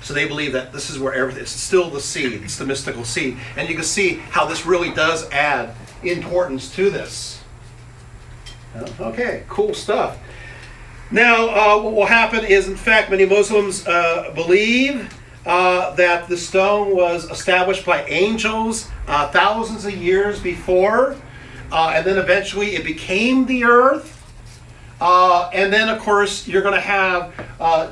So they believe that this is where everything, it's still the seed, it's the mystical seed. And you can see how this really does add importance to this. Okay, cool stuff. Now, what will happen is, in fact, many Muslims believe that the stone was established by angels thousands of years before, and then eventually it became the earth. And then, of course, you're going to have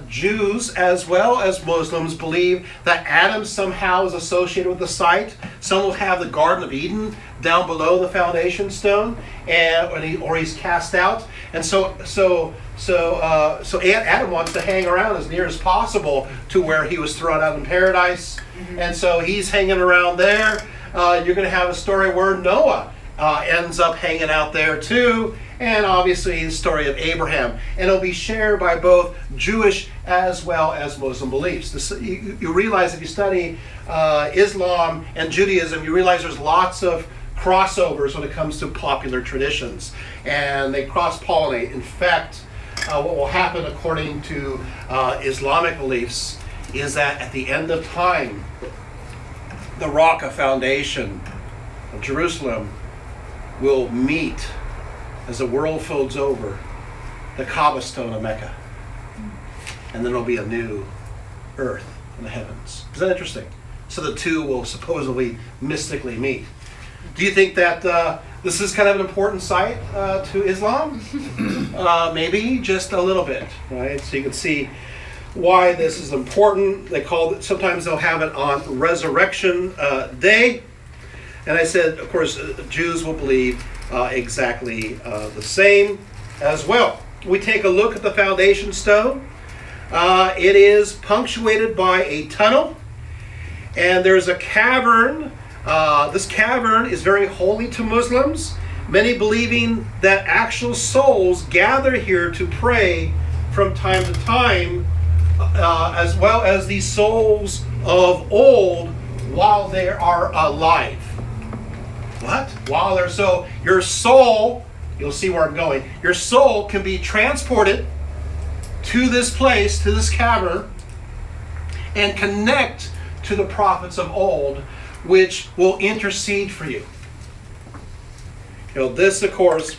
Jews as well as Muslims believe that Adam somehow is associated with the site. Some will have the Garden of Eden down below the foundation stone, or he's cast out. And so Adam wants to hang around as near as possible to where he was thrown out in paradise. Mm-hmm. And so he's hanging around there. You're going to have a story where Noah ends up hanging out there too. And obviously the story of Abraham. And it'll be shared by both Jewish as well as Muslim beliefs. You realize if you study Islam and Judaism, you realize there's lots of crossovers when it comes to popular traditions. And they cross-pollinate. In fact, what will happen according to Islamic beliefs is that at the end of time, the Raqqa Foundation of Jerusalem will meet, as the world folds over, the Kaaba stone of Mecca. And then there'll be a new earth in the heavens. Is that interesting? So the two will supposedly mystically meet. Do you think that this is kind of an important site to Islam? Maybe just a little bit, right? So you can see why this is important. They call it, sometimes they'll have it on Resurrection Day. And I said, of course, Jews will believe exactly the same. as well. We take a look at the foundation stone. It is punctuated by a tunnel, and there's a cavern. This cavern is very holy to Muslims, many believing that actual souls gather here to pray from time to time, as well as the souls of old while they are alive. What? While they're so, your soul, you'll see where I'm going, your soul can be transported to this place, to this cavern, and connect to the prophets of old, which will intercede for you. This, of course,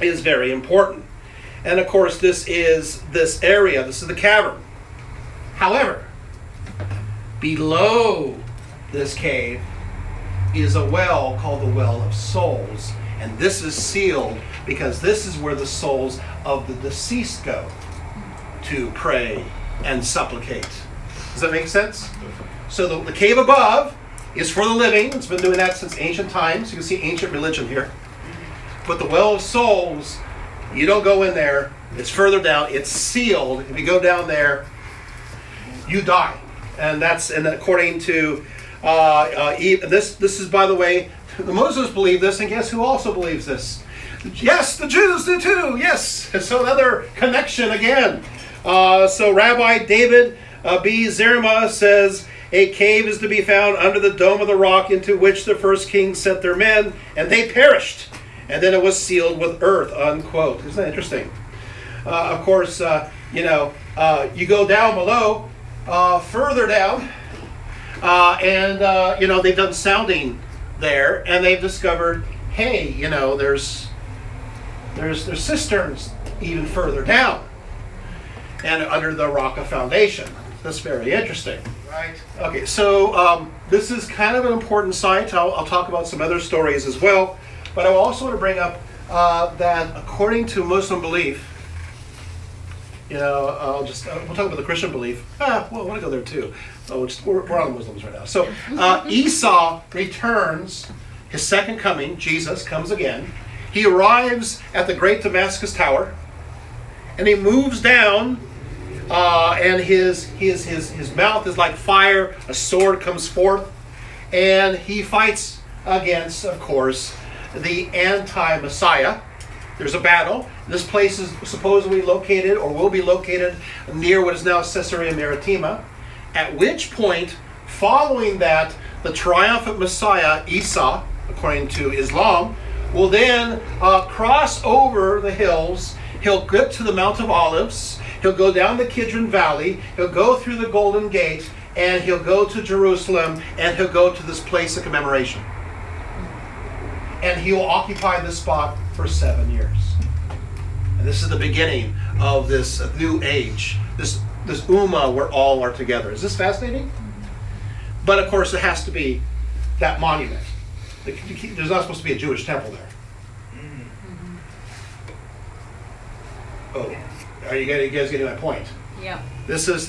is very important. And, of course, this is this area. This is the cavern. However, below this cave is a well called the Well of Souls. And this is sealed because this is where the souls of the deceased go to pray and supplicate. Does that make sense? So the cave above is for the living. It's been doing that since ancient times. You can see ancient religion here. But the Well of Souls, you don't go in there. It's further down. It's sealed. If you go down there, you die. And according to this is, by the way, the Muslims believe this, and guess who also believes this? Yes, the Jews do too. Yes. So another connection again. So Rabbi David B. Zerma says, a cave is to be found under the dome of the rock into which the first kings sent their men, and they perished. And then it was sealed with earth, unquote. Isn't that interesting? Of course, you go down below, further down, and they've done sounding there, and they've discovered, hey, there's cisterns even further down, and under the rock of foundation. That's very interesting. Right. Okay, so this is kind of an important site. I'll talk about some other stories as well, but I also want to bring up that according to Muslim belief, we'll talk about the Christian belief. Well, I want to go there too. We're on the Muslims right now. So Esau returns, his second coming. Jesus comes again. He arrives at the Great Damascus Tower, and he moves down. And his mouth is like fire. A sword comes forth, and he fights against, of course, the anti-Messiah. There's a battle. This place is supposedly located, or will be located, near what is now Caesarea Maritima. At which point, following that, the triumphant Messiah, Isa, according to Islam, will then cross over the hills. He'll get to the Mount of Olives. He'll go down the Kidron Valley. He'll go through the Golden Gate, and he'll go to Jerusalem, and he'll go to this place of commemoration. And he will occupy this spot for 7 years. And this is the beginning of this new age, this Ummah where all are together. Is this fascinating? But of course, it has to be that monument. There's not supposed to be a Jewish temple there. Oh, are you guys getting my point? Yeah. This is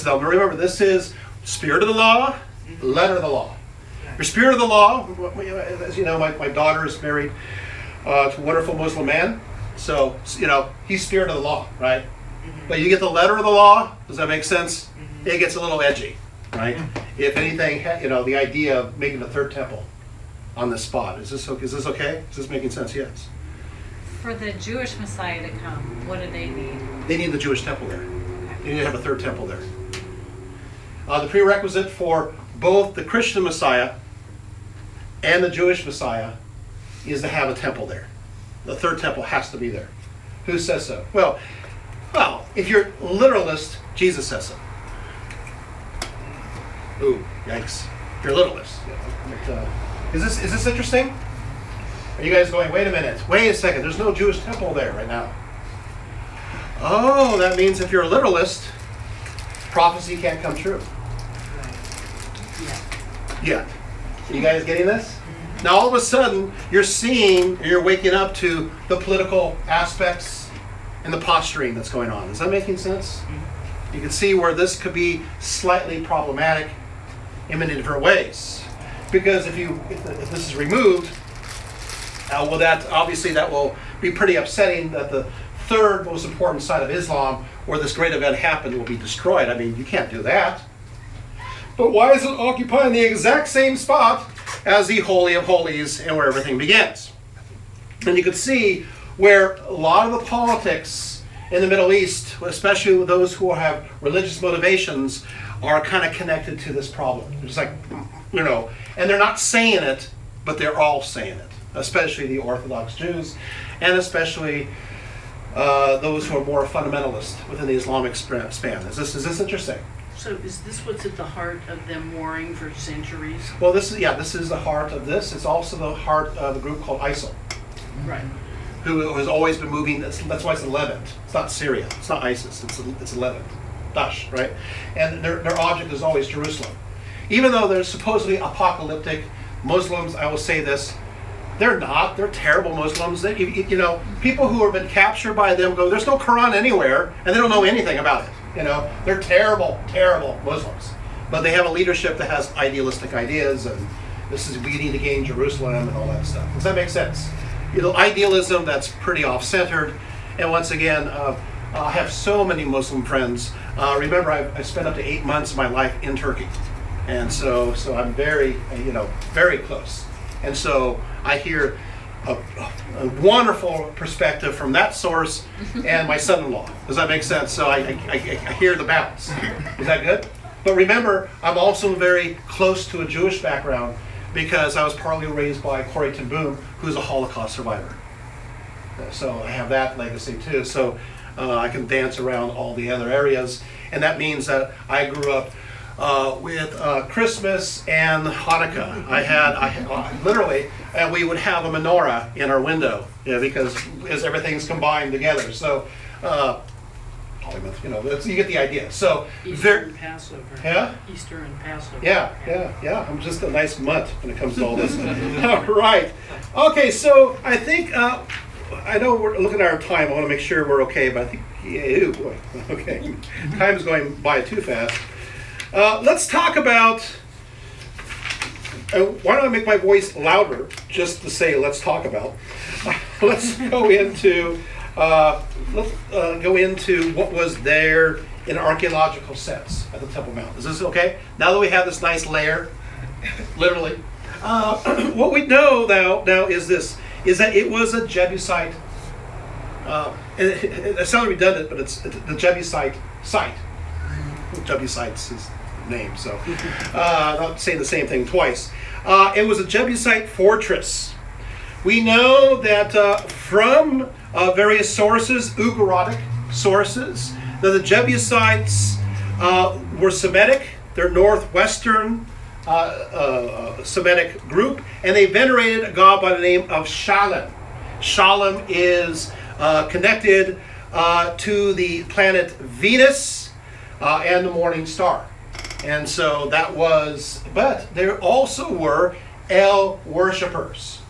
now remember, this is spirit of the law, letter of the law. Your spirit of the law, as you know, my daughter is married to a wonderful Muslim man. So, he's spirit of the law, right? But you get the letter of the law, does that make sense? It gets a little edgy, right? If anything, the idea of making a third temple on this spot. Is this okay? Is this making sense? Yes. For the Jewish Messiah to come, what do they need? They need the Jewish temple there. They need to have a third temple there. The prerequisite for both the Christian Messiah and the Jewish Messiah is to have a temple there. The third temple has to be there. Who says so? Well, if you're literalist, Jesus says so. Ooh, yikes. If you're literalist. Is this interesting? Are you guys going, wait a second, there's no Jewish temple there right now. Oh, that means if you're a literalist, prophecy can't come true. Yeah. Are you guys getting this? Now all of a sudden, you're waking up to the political aspects and the posturing that's going on. Is that making sense? You can see where this could be slightly problematic in many different ways. Because if this is removed, that will be pretty upsetting that the third most important site of Islam, where this great event happened, will be destroyed. I mean, you can't do that. But why is it occupying the exact same spot as the Holy of Holies and where everything begins? And you can see where a lot of the politics in the Middle East, especially with those who have religious motivations, are kind of connected to this problem. It's like, and they're not saying it, but they're all saying it, especially the Orthodox Jews, and especially those who are more fundamentalist within the Islamic span. Is this interesting? So is this what's at the heart of them warring for centuries? Well, this is the heart of this. It's also the heart of a group called ISIL, Right. who has always been moving. That's why it's the Levant. It's not Syria. It's not ISIS. It's Levant, Daesh, right? And their object is always Jerusalem. Even though they're supposedly apocalyptic Muslims, I will say this: they're not. They're terrible Muslims. People who have been captured by them go, "There's no Quran anywhere," and they don't know anything about it. They're terrible, terrible Muslims. But they have a leadership that has idealistic ideas, and we need to gain Jerusalem and all that stuff. Does that make sense? Idealism that's pretty off-centered. And once again, I have so many Muslim friends. Remember, I spent up to 8 months of my life in Turkey. And so I'm very, very close. And so I hear a wonderful perspective from that source and my son-in-law. Does that make sense? So I hear the balance. Is that good? But remember, I'm also very close to a Jewish background because I was partly raised by Corrie ten Boom, who's a Holocaust survivor. So I have that legacy too. So I can dance around all the other areas. And that means that I grew up with Christmas and Hanukkah. I literally, we would have a menorah in our window, because as everything's combined together. So, you get the idea. So, Easter and Passover. Yeah? Easter and Passover. Yeah. I'm just a nice mutt when it comes to all this. All right. Okay, so I think, I know we're looking at our time. I want to make sure we're okay, but I think, oh boy, okay. Time's going by too fast. Let's talk about, why don't I make my voice louder just to say let's talk about. Let's go into what was there in an archaeological sense at the Temple Mount. Is this okay? Now that we have this nice layer, literally, what we know now is that it was a Jebusite, it sounds redundant, but it's the Jebusite site. Jebusite's his name, so not saying the same thing twice. It was a Jebusite fortress. We know that from various sources, Ugaritic sources, that the Jebusites were Semitic. They're northwestern Semitic group, and they venerated a god by the name of Shalom. Shalom is connected to the planet Venus and the morning star. And so that was, but there also were El worshippers.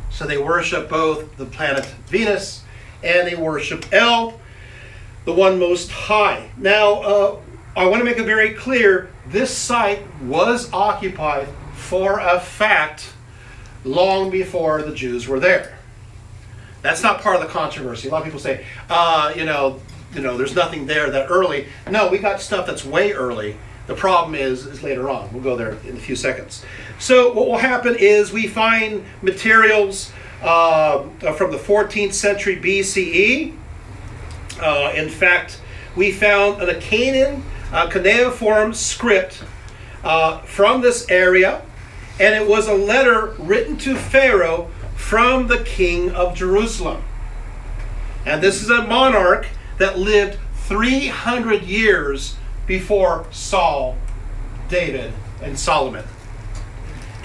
So they worship both the planet Venus and they worship El, the one most high. Now, I want to make it very clear, this site was occupied for a fact long before the Jews were there. That's not part of the controversy. A lot of people say, there's nothing there that early. No, we got stuff that's way early. The problem is later on. We'll go there in a few seconds. So what will happen is we find materials from the 14th century BCE. In fact, we found an Akkadian cuneiform script from this area, and it was a letter written to Pharaoh from the king of Jerusalem. And this is a monarch that lived 300 years before Saul, David, and Solomon.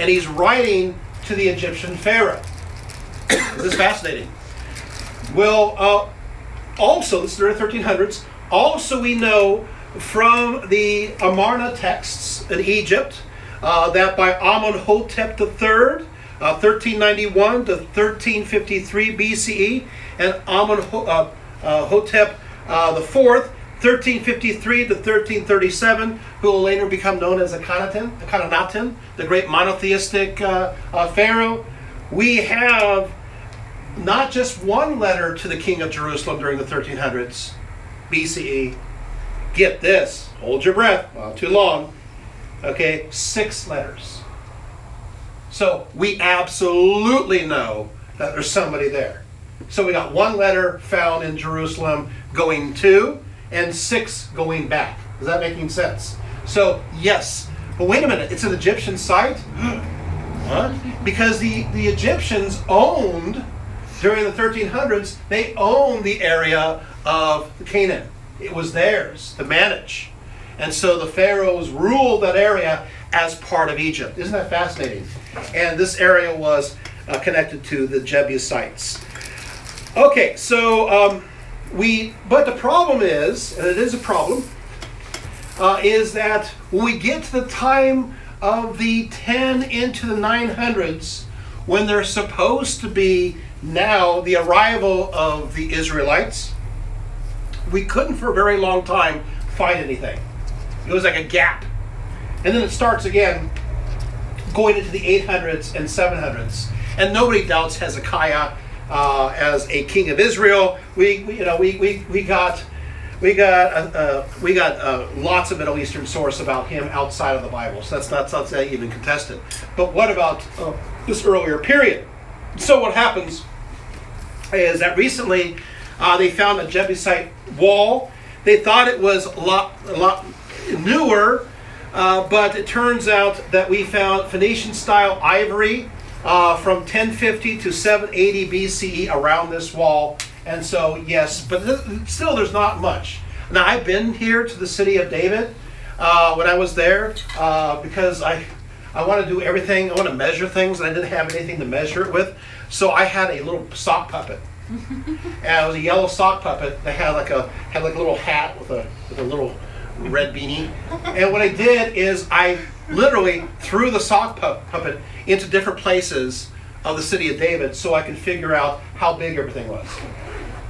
And he's writing to the Egyptian Pharaoh. This is fascinating. Well, also, this is the 1300s, also we know from the Amarna texts in Egypt that by Amenhotep III, 1391 to 1353 BCE, and Amenhotep IV, 1353 to 1337, who will later become known as Akhenaten, the great monotheistic pharaoh. We have not just one letter to the king of Jerusalem during the 1300s BCE. Get this, hold your breath, not too long. Okay, 6 letters. So we absolutely know that there's somebody there. So we got 1 letter found in Jerusalem going to, and 6 going back. Is that making sense? So yes, but wait a minute, it's an Egyptian site? What? Because the Egyptians owned, during the 1300s, they owned the area of Canaan. It was theirs to manage. And so the pharaohs ruled that area as part of Egypt. Isn't that fascinating? And this area was connected to the Jebusites. Okay, so but the problem is, and it is a problem, is that when we get to the time of the 10 into the 900s, when there's supposed to be now the arrival of the Israelites, we couldn't for a very long time find anything. It was like a gap. And then it starts again going into the 800s and 700s. And nobody doubts Hezekiah as a king of Israel. We got lots of Middle Eastern source about him outside of the Bible. So that's not even contested. But what about this earlier period? So what happens is that recently they found a Jebusite wall. They thought it was a lot newer, but it turns out that we found Phoenician-style ivory from 1050 to 780 BCE around this wall. And so, yes, but still there's not much. Now, I've been here to the city of David when I was there because I want to do everything. I want to measure things, and I didn't have anything to measure it with. So I had a little sock puppet. And it was a yellow sock puppet that had like a little hat with a little red beanie. And what I did is I literally threw the sock puppet into different places of the city of David so I could figure out how big everything was.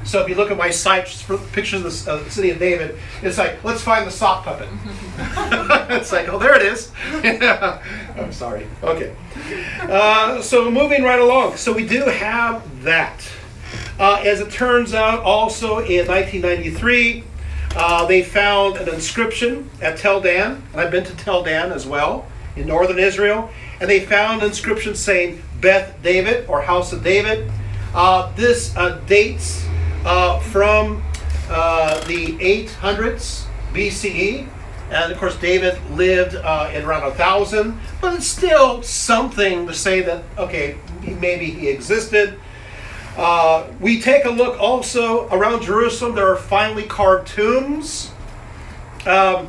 So if you look at my site for pictures of the city of David, it's like, let's find the sock puppet. It's like, oh, there it is. I'm sorry. Okay. So moving right along. So we do have that. As it turns out, also in 1993, they found an inscription at Tel Dan, and I've been to Tel Dan as well, in northern Israel, and they found an inscription saying Beth David, or House of David. This dates from the 800s BCE, and of course David lived in around 1000, but it's still something to say that, okay, maybe he existed. We take a look also around Jerusalem. There are finely carved tombs. But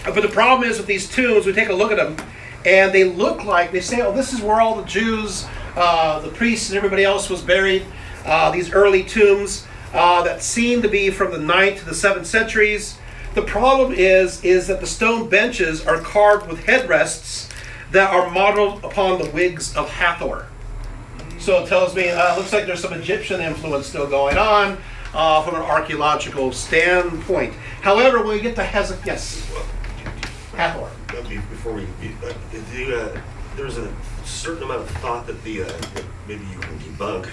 the problem is with these tombs, we take a look at them, and they look like, they say, oh, this is where all the Jews, the priests, and everybody else was buried. These early tombs that seem to be from the 9th to the 7th centuries. The problem is that the stone benches are carved with headrests that are modeled upon the wigs of Hathor. So it tells me, it looks like there's some Egyptian influence still going on from an archaeological standpoint. However, when we get to Hezekiah, yes, Hathor. Before we, there's a certain amount of thought that that maybe you can debunk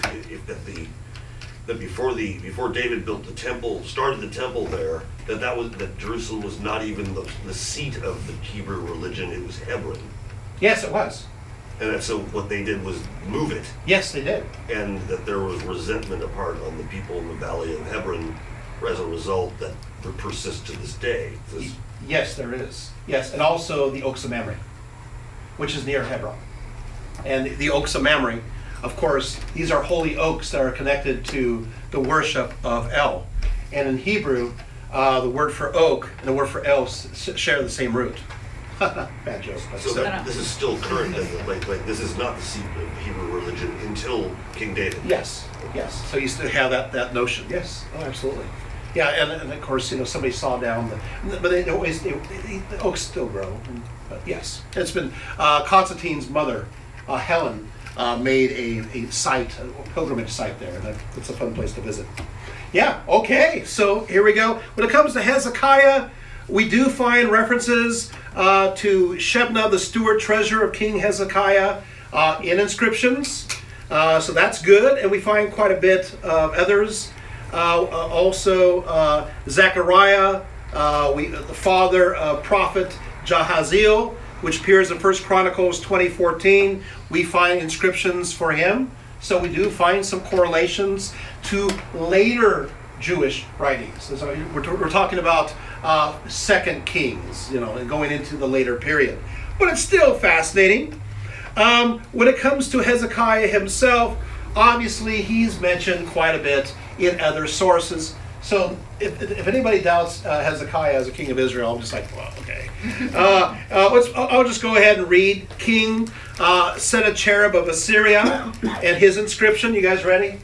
that before David built the temple, started the temple there, that Jerusalem was not even the seat of the Hebrew religion. It was Hebron. Yes, it was. And so what they did was move it. Yes, they did. And that there was resentment apart on the people in the valley of Hebron as a result that persists to this day. Yes, there is. Yes, and also the Oaks of Mamre, which is near Hebron. And the Oaks of Mamre, of course, these are holy oaks that are connected to the worship of El. And in Hebrew, the word for oak and the word for El share the same root. Bad joke. So this is still current, like this is not the seat of Hebrew religion until King David. Yes, yes. So you still have that notion. Yes, oh, absolutely. Yeah, and of course, somebody saw down but the oaks still grow. But yes, it's been Constantine's mother, Helen, made a site, a pilgrimage site there, and it's a fun place to visit. Yeah. Okay. So here we go. When it comes to Hezekiah, we do find references to Shebna, the steward treasurer of King Hezekiah, in inscriptions. So that's good, and we find quite a bit of others. Also, Zechariah, the father of prophet Jahaziel, which appears in 1 Chronicles 20:14. We find inscriptions for him. So we do find some correlations to later Jewish writings. So we're talking about 2 Kings, and going into the later period. But it's still fascinating. When it comes to Hezekiah himself, obviously he's mentioned quite a bit in other sources. So if anybody doubts Hezekiah as a king of Israel, I'm just like, well, okay. I'll just go ahead and read. King Sennacherib of Assyria and his inscription. You guys ready?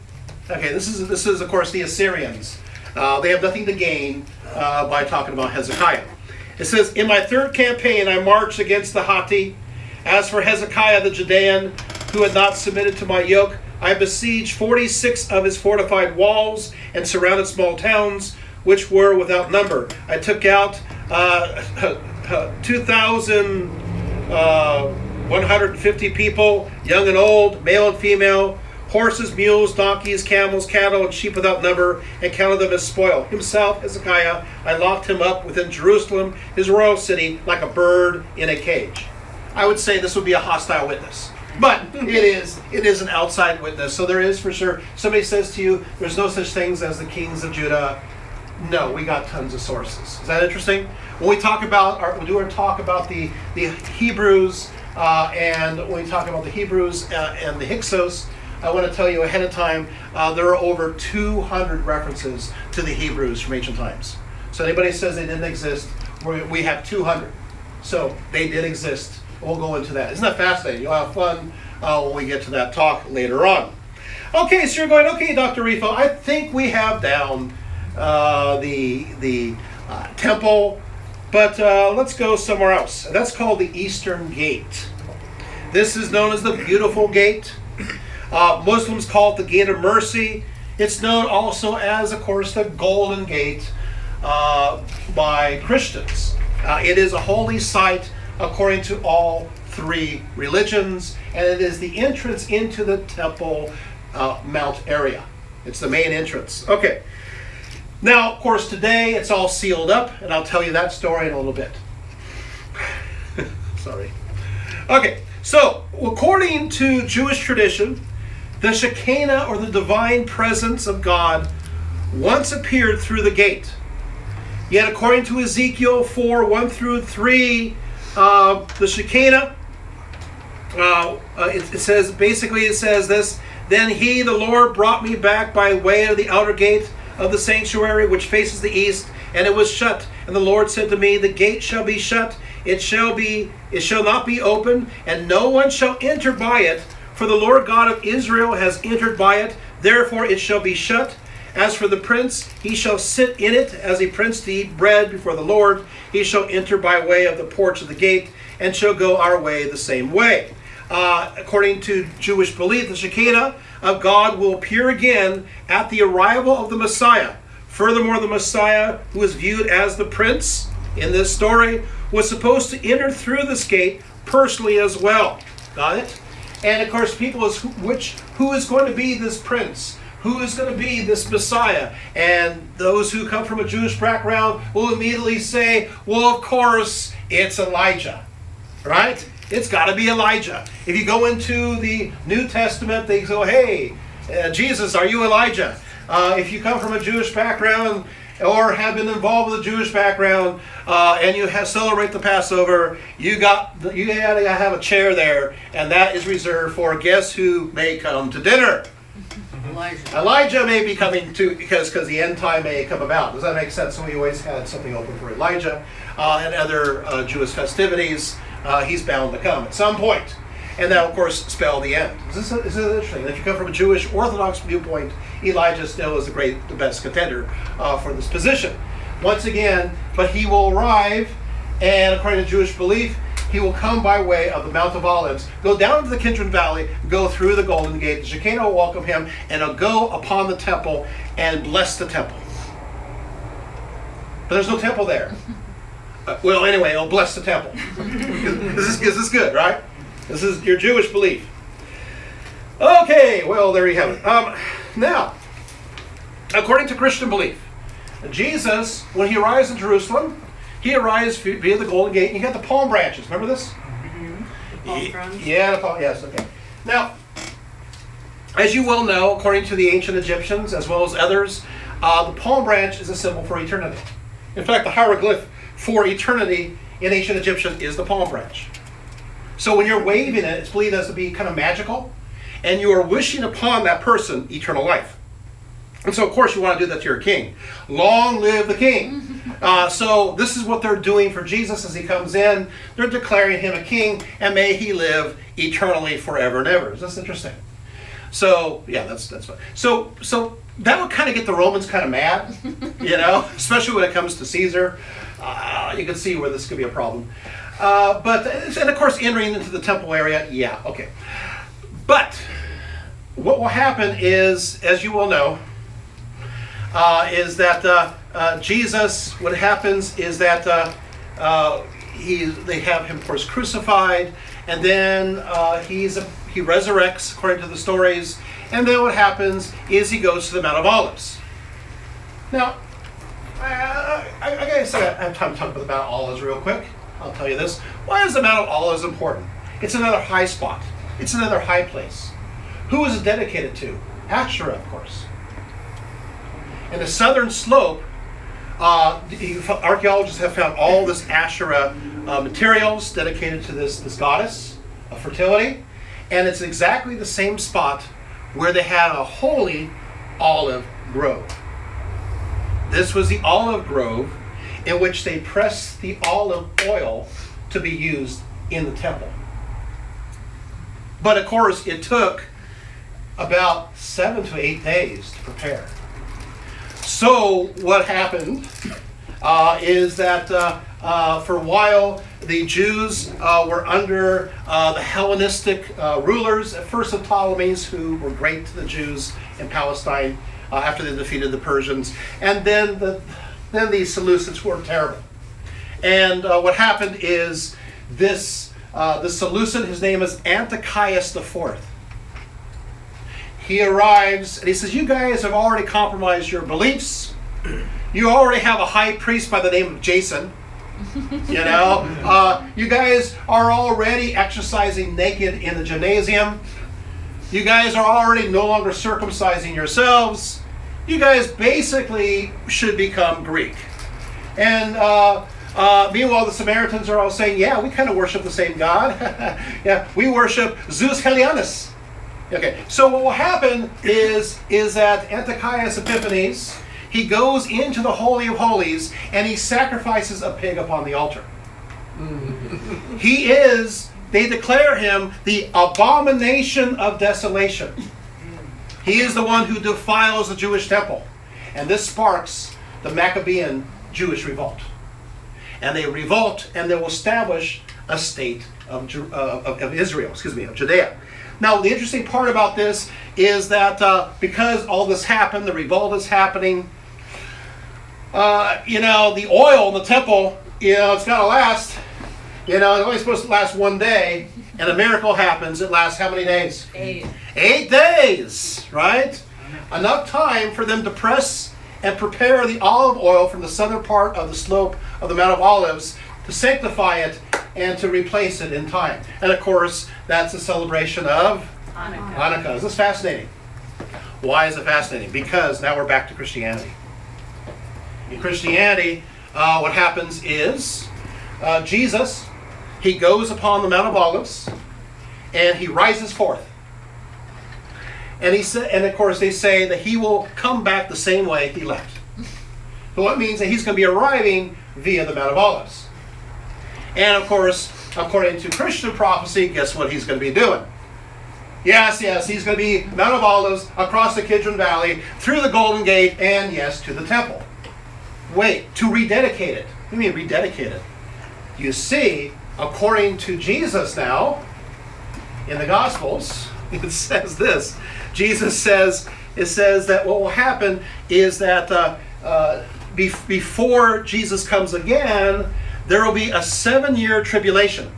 Okay, this is of course the Assyrians. They have nothing to gain by talking about Hezekiah. It says, "In my third campaign I marched against the Hatti. As for Hezekiah the Judean, who had not submitted to my yoke, I besieged 46 of his fortified walls and surrounded small towns, which were without number. I took out 2,150 people, young and old, male and female, horses, mules, donkeys, camels, cattle, and sheep without number, and counted them as spoil. Himself, Hezekiah, I locked him up within Jerusalem, his royal city, like a bird in a cage." I would say this would be a hostile witness. But it is an outside witness. So there is for sure. Somebody says to you, there's no such things as the kings of Judah. No, we got tons of sources. Is that interesting? When we talk about, we do talk about the Hebrews, and when we talk about the Hebrews and the Hyksos, I want to tell you ahead of time, there are over 200 references to the Hebrews from ancient times. So anybody says they didn't exist, we have 200. So they did exist. We'll go into that. Isn't that fascinating? You'll have fun when we get to that talk later on. Okay, so you're going, okay, Dr. Rietveld, I think we have down the temple, but let's go somewhere else. That's called the Eastern Gate. This is known as the Beautiful Gate. Muslims call it the Gate of Mercy. It's known also as, of course, the Golden Gate by Christians. It is a holy site according to all three religions, and it is the entrance into the Temple Mount area. It's the main entrance. Okay. Now, of course, today it's all sealed up, and I'll tell you that story in a little bit. Sorry. Okay, so according to Jewish tradition, the Shekinah, or the divine presence of God, once appeared through the gate. Yet according to Ezekiel 4:1-3, the Shekinah, it says this: "Then he, the Lord, brought me back by way of the outer gate of the sanctuary, which faces the east, and it was shut. And the Lord said to me, the gate shall be shut, it shall not be opened, and no one shall enter by it. For the Lord God of Israel has entered by it, therefore it shall be shut. As for the prince, he shall sit in it as a prince to eat bread before the Lord. He shall enter by way of the porch of the gate, and shall go our way the same way." According to Jewish belief, the Shekinah of God will appear again at the arrival of the Messiah. Furthermore, the Messiah, who is viewed as the prince in this story, was supposed to enter through this gate personally as well. Got it? And of course, who is going to be this prince? Who is going to be this Messiah? And those who come from a Jewish background will immediately say, well, of course, it's Elijah, right? It's got to be Elijah. If you go into the New Testament, they go, hey, Jesus, are you Elijah? If you come from a Jewish background or have been involved with a Jewish background and you celebrate the Passover, you gotta have a chair there, and that is reserved for guess who may come to dinner. Elijah may be coming too, because the end time may come about. Does that make sense? So we always had something open for Elijah and other Jewish festivities. He's bound to come at some point. And that, of course, spell the end. This is interesting. If you come from a Jewish Orthodox viewpoint, Elijah still is the best contender for this position. Once again, but he will arrive, and according to Jewish belief, he will come by way of the Mount of Olives, go down to the Kidron Valley, go through the Golden Gate. The Shekinah will welcome him, and he'll go upon the temple and bless the temple. But there's no temple there. Well, anyway, he'll bless the temple. This is good, right? This is your Jewish belief. Okay, well, there you have it. Now, according to Christian belief, Jesus, when he arrives in Jerusalem, he arrives via the Golden Gate, and you got the palm branches. Remember this? Palm fronds? Yeah, yes, okay. Now, as you well know, according to the ancient Egyptians, as well as others, the palm branch is a symbol for eternity. In fact, the hieroglyph for eternity in ancient Egyptian is the palm branch. So when you're waving it, it's believed as to be kind of magical, and you are wishing upon that person eternal life. And so, of course, you want to do that to your king. Long live the king. So this is what they're doing for Jesus as he comes in. They're declaring him a king, and may he live eternally forever and ever. Is this interesting? So, yeah, that's fine. So that would kind of get the Romans kind of mad, you know, especially when it comes to Caesar. You can see where this could be a problem. And of course, entering into the temple area, yeah, okay. But what will happen is, as you will know, is that Jesus, what happens is that they have him, of course, crucified, and then he resurrects, according to the stories, and then what happens is he goes to the Mount of Olives. Now, I gotta say, I have time to talk about the Mount of Olives real quick. I'll tell you this. Why is the Mount of Olives important? It's another high spot. It's another high place. Who is it dedicated to? Asherah, of course. In the southern slope, archaeologists have found all this Asherah materials dedicated to this goddess of fertility, and it's exactly the same spot where they had a holy olive grove. This was the olive grove in which they pressed the olive oil to be used in the temple. But of course, it took about 7 to 8 days to prepare. So what happened is that for a while the Jews were under the Hellenistic rulers, at first the Ptolemies, who were great to the Jews in Palestine after they defeated the Persians, and then the Seleucids were terrible. And what happened is this Seleucid, his name is Antiochus IV. He arrives and he says, you guys have already compromised your beliefs. You already have a high priest by the name of Jason. You know, you guys are already exercising naked in the gymnasium. You guys are already no longer circumcising yourselves. You guys basically should become Greek. And meanwhile, the Samaritans are all saying, yeah, we kind of worship the same God. Yeah, we worship Zeus Helianus. Okay, so what will happen is that Antiochus Epiphanes, he goes into the Holy of Holies and he sacrifices a pig upon the altar. They declare him the abomination of desolation. He is the one who defiles the Jewish temple. And this sparks the Maccabean Jewish revolt. And they revolt and they will establish a state of Israel, of Judea. Now, the interesting part about this is that because all this happened, the revolt is happening, the oil in the temple, it's got to last. It's only supposed to last 1 day, and a miracle happens. It lasts how many days? 8. 8 days, right? Enough time for them to press and prepare the olive oil from the southern part of the slope of the Mount of Olives to sanctify it and to replace it in time. And of course, that's a celebration of Hanukkah. Is this fascinating? Why is it fascinating? Because now we're back to Christianity. In Christianity, what happens is Jesus, he goes upon the Mount of Olives and he rises forth. And of course, they say that he will come back the same way he left. So that means that he's going to be arriving via the Mount of Olives. And of course, according to Christian prophecy, guess what he's going to be doing? Yes, he's going to be Mount of Olives, across the Kidron Valley, through the Golden Gate, and yes, to the temple. Wait, to rededicate it. What do you mean rededicate it? You see, according to Jesus now, in the Gospels, it says this. Jesus says, it says that what will happen is that before Jesus comes again, there will be a 7-year tribulation.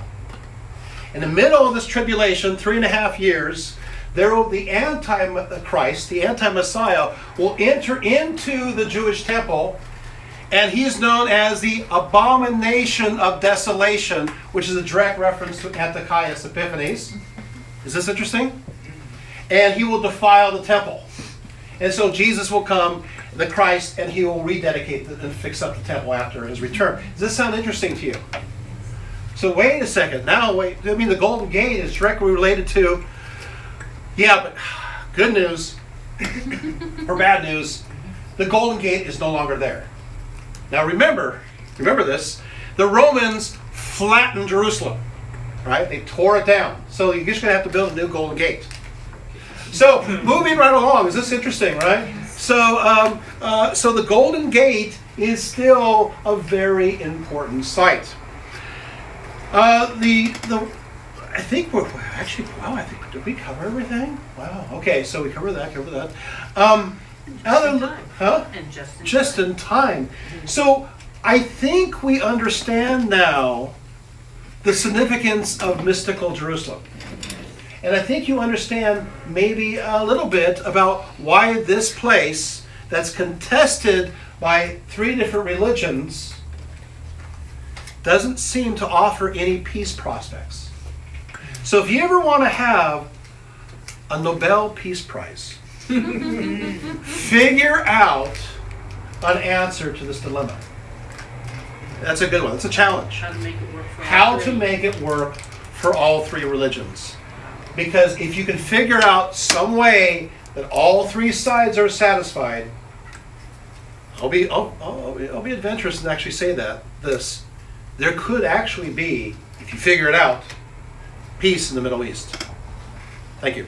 In the middle of this tribulation, 3.5 years, there will the Antichrist, the anti-Messiah, will enter into the Jewish temple, and he's known as the abomination of desolation, which is a direct reference to Antiochus Epiphanes. Is this interesting? And he will defile the temple. And so Jesus will come, the Christ, and he will rededicate and fix up the temple after his return. Does this sound interesting to you? So wait a second. Now wait. I mean, the Golden Gate is directly related to. Yeah, but good news or bad news, the Golden Gate is no longer there. Now remember this. The Romans flattened Jerusalem, right? They tore it down. So you're just going to have to build a new Golden Gate. So moving right along, is this interesting, right? So, so the Golden Gate is still a very important site. I think we're actually, wow, I think, did we cover everything? Wow, okay, so we covered that. And Just in time. So I think we understand now the significance of mystical Jerusalem. And I think you understand maybe a little bit about why this place that's contested by 3 different religions doesn't seem to offer any peace prospects. So if you ever want to have a Nobel Peace Prize, figure out an answer to this dilemma. That's a good one. That's a challenge. How to make it work for all How three. to make it work for all 3 religions. Because if you can figure out some way that all 3 sides are satisfied, I'll be adventurous and actually say this. There could actually be, if you figure it out, peace in the Middle East. Thank you.